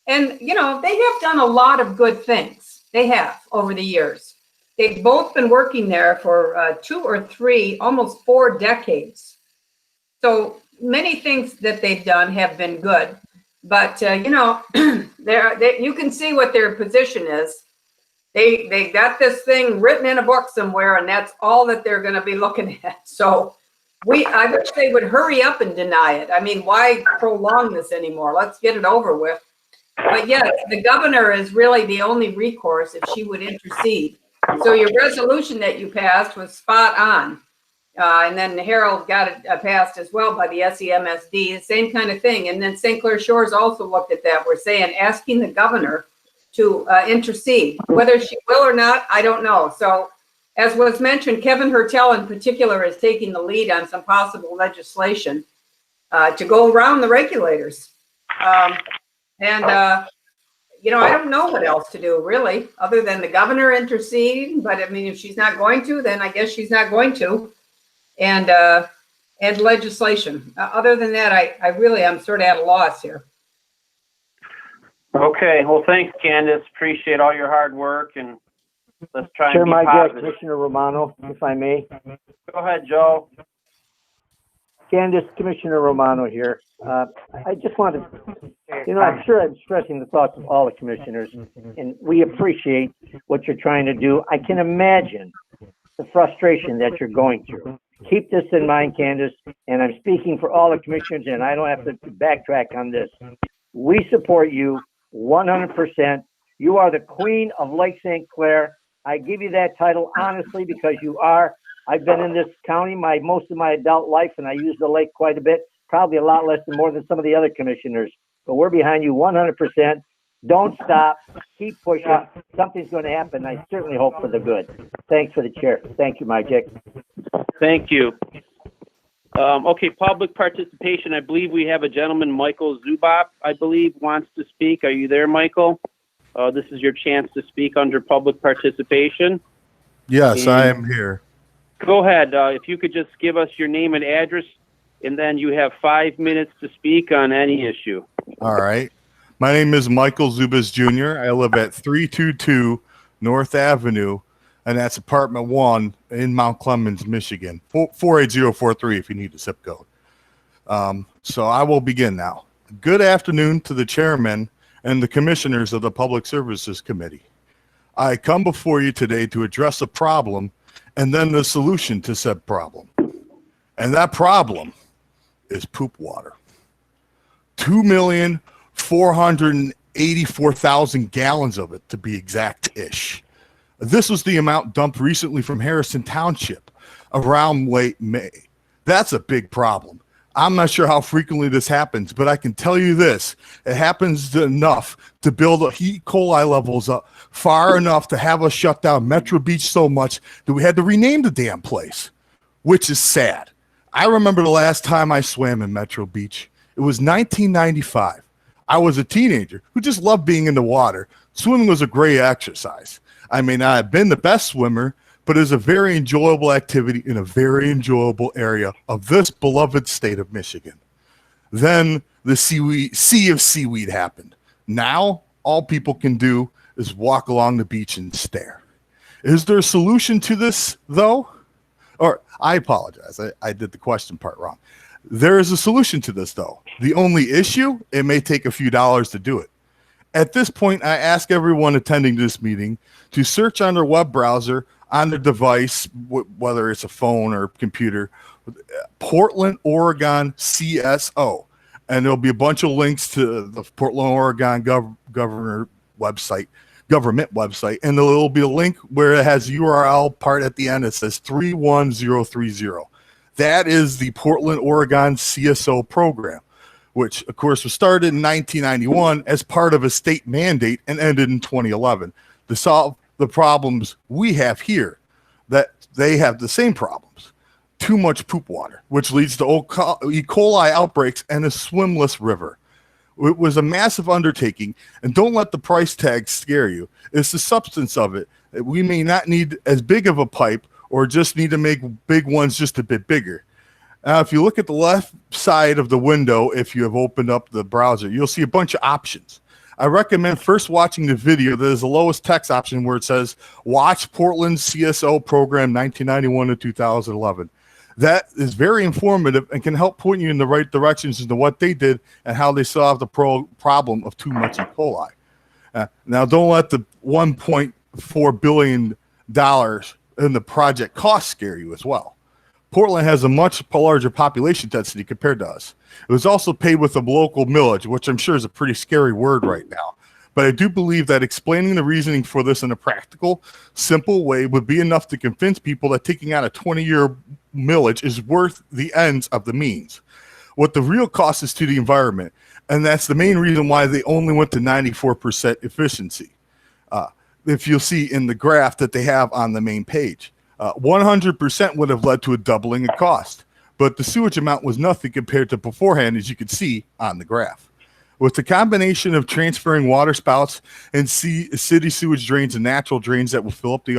and they have done a lot of good things. They have over the years. they've both been working there for 2 or 3, almost 4 decades. So many things that they've done have been good, but you know, you can see what their position is. They got this thing written in a book somewhere, and that's all that they're going to be looking at. So I wish they would hurry up and deny it. I mean, why prolong this anymore? Let's get it over with. But yes, the governor is really the only recourse if she would intercede. So your resolution that you passed was spot on. And then Harold got it passed as well by the SEMSD, same kind of thing. And then St. Clair Shores also looked at that. We're saying, asking the governor to intercede. Whether she will or not, I don't know. So as was mentioned, Kevin Hertel in particular is taking the lead on some possible legislation to go around the regulators. You know, I don't know what else to do really, other than the governor intercede. But I mean, if she's not going to, then I guess she's not going to. And legislation. Other than that, I really am sort of at a loss here. Okay, well, thanks, Candace. Appreciate all your hard work, and let's try Chair and be Mike, positive. Commissioner Romano, if I may. Go ahead, Joe. Candace, Commissioner Romano here. I just wanted, you know, I'm sure I'm expressing the thoughts of all the commissioners, and we appreciate what you're trying to do. I can imagine the frustration that you're going through. Keep this in mind, Candace, and I'm speaking for all the commissioners, and I don't have to backtrack on this. We support you 100%. You are the queen of Lake St. Clair. I give you that title honestly because you are. I've been in this county most of my adult life, and I use the lake quite a bit, probably a lot less than more than some of the other commissioners. But we're behind you 100%. Don't stop. Keep pushing. Something's going to happen. I certainly hope for the good. Thanks for the chair. Thank you, Mike. Thank you. Okay, public participation. I believe we have a gentleman, Michael Zubop, I believe, wants to speak. Are you there, Michael? This is your chance to speak under public participation. Yes, I am here. Go ahead. If you could just give us your name and address, and then you have 5 minutes to speak on any issue. All right. My name is Michael Zubas Jr. I live at 322 North Avenue, and that's apartment 1 in Mount Clemens, Michigan. 48043 if you need the zip code. So I will begin now. Good afternoon to the chairman and the commissioners of the Public Services Committee. I come before you today to address a problem and then the solution to said problem. And that problem is poop water. 2,484,000 gallons of it, to be exact-ish. This was the amount dumped recently from Harrison Township around late May. That's a big problem. I'm not sure how frequently this happens, but I can tell you this. It happens enough to build the E. coli levels up far enough to have us shut down Metro Beach so much that we had to rename the damn place, which is sad. I remember the last time I swam in Metro Beach. It was 1995. I was a teenager who just loved being in the water. Swimming was a great exercise. I may not have been the best swimmer, but it was a very enjoyable activity in a very enjoyable area of this beloved state of Michigan. Then the sea of seaweed happened. Now, all people can do is walk along the beach and stare. Is there a solution to this, though? Or, I apologize, I did the question part wrong. There is a solution to this, though. The only issue, it may take a few dollars to do it. At this point, I ask everyone attending this meeting to search on their web browser, on their device, whether it's a phone or computer, Portland, Oregon CSO. And there'll be a bunch of links to the Portland, Oregon government website. And there'll be a link where it has URL part at the end. It says 31030. That is the Portland, Oregon CSO program, which, of course, was started in 1991 as part of a state mandate and ended in 2011 to solve the problems we have here, that they have the same problems. Too much poop water, which leads to E. coli outbreaks and a swimless river. It was a massive undertaking, and don't let the price tag scare you. It's the substance of it. We may not need as big of a pipe or just need to make big ones just a bit bigger. Now, if you look at the left side of the window, if you have opened up the browser, you'll see a bunch of options. I recommend first watching the video that is the lowest text option where it says, watch Portland CSO program 1991 to 2011. That is very informative and can help point you in the right directions into what they did and how they solved the problem of too much E. coli. Now, don't let the $1.4 billion in the project cost scare you as well. Portland has a much larger population density compared to us. It was also paid with a local millage, which I'm sure is a pretty scary word right now. But I do believe that explaining the reasoning for this in a practical, simple way would be enough to convince people that taking out a 20-year millage is worth the ends of the means. What the real cost is to the environment, and that's the main reason why they only went to 94% efficiency. If you'll see in the graph that they have on the main page. 100% would have led to a doubling in cost, but the sewage amount was nothing compared to beforehand, as you can see on the graph. With the combination of transferring water spouts and city sewage drains and natural drains that will fill up the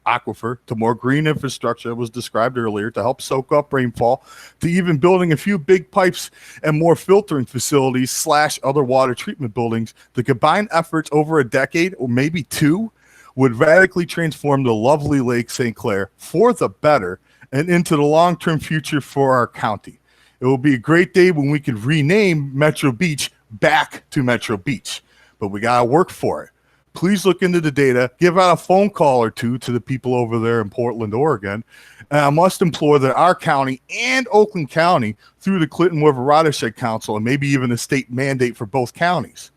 aquifer, to more green infrastructure that was described earlier to help soak up rainfall, to even building a few big pipes and more filtering facilities / other water treatment buildings, the combined efforts over a decade or maybe two would radically transform the lovely Lake St. Clair for the better and into the long-term future for our county. It will be a great day when we can rename Metro Beach back to Metro Beach, but we got to work for it. Please look into the data, give out a phone call or two to the people over there in Portland, Oregon. And I must implore that our county and Oakland County, through the Clinton River Watershed Council, and maybe even a state mandate for both counties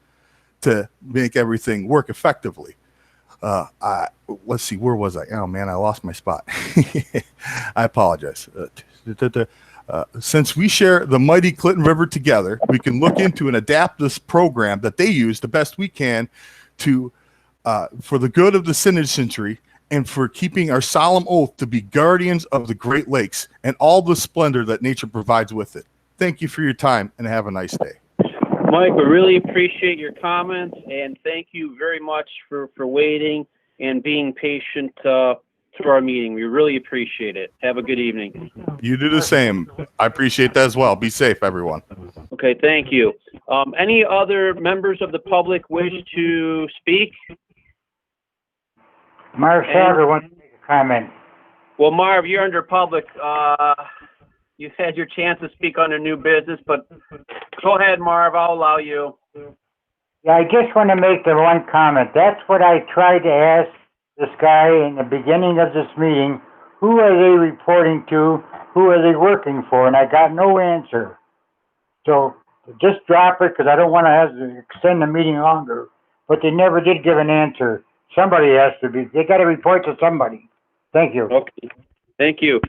to make everything work effectively. Let's see, where was I? Oh man, I lost my spot. I apologize. Since we share the mighty Clinton River together, we can look into and adapt this program that they use the best we can to, for the good of the citizenry and for keeping our solemn oath to be guardians of the Great Lakes and all the splendor that nature provides with it. Thank you for your time and have a nice day. Mike, we really appreciate your comments, and thank you very much for waiting and being patient through our meeting. We really appreciate it. Have a good evening. You do the same. I appreciate that as well. Be safe, everyone. Okay, thank you. Any other members of the public wish to speak? Marv Sauter wants to make a comment. Well, Marv, you're under public. You've had your chance to speak under new business, but go ahead, Marv. I'll allow you. Yeah, I just want to make the one comment. That's what I tried to ask this guy in the beginning of this meeting. Who are they reporting to? Who are they working for? And I got no answer. So just drop it because I don't want to have to extend the meeting longer. But they never did give an answer. Somebody has to be. They got to report to somebody. Thank you. Okay. Thank you.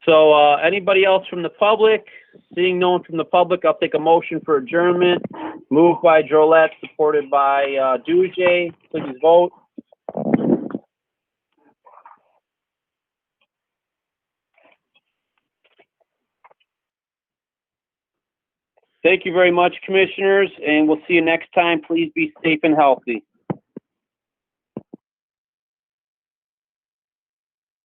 So anybody else from the public? Seeing no one from the public, I'll take a motion for adjournment. Moved by Drolette, supported by Duje. Please vote. Thank you very much, commissioners, and we'll see you next time. Please be safe and healthy.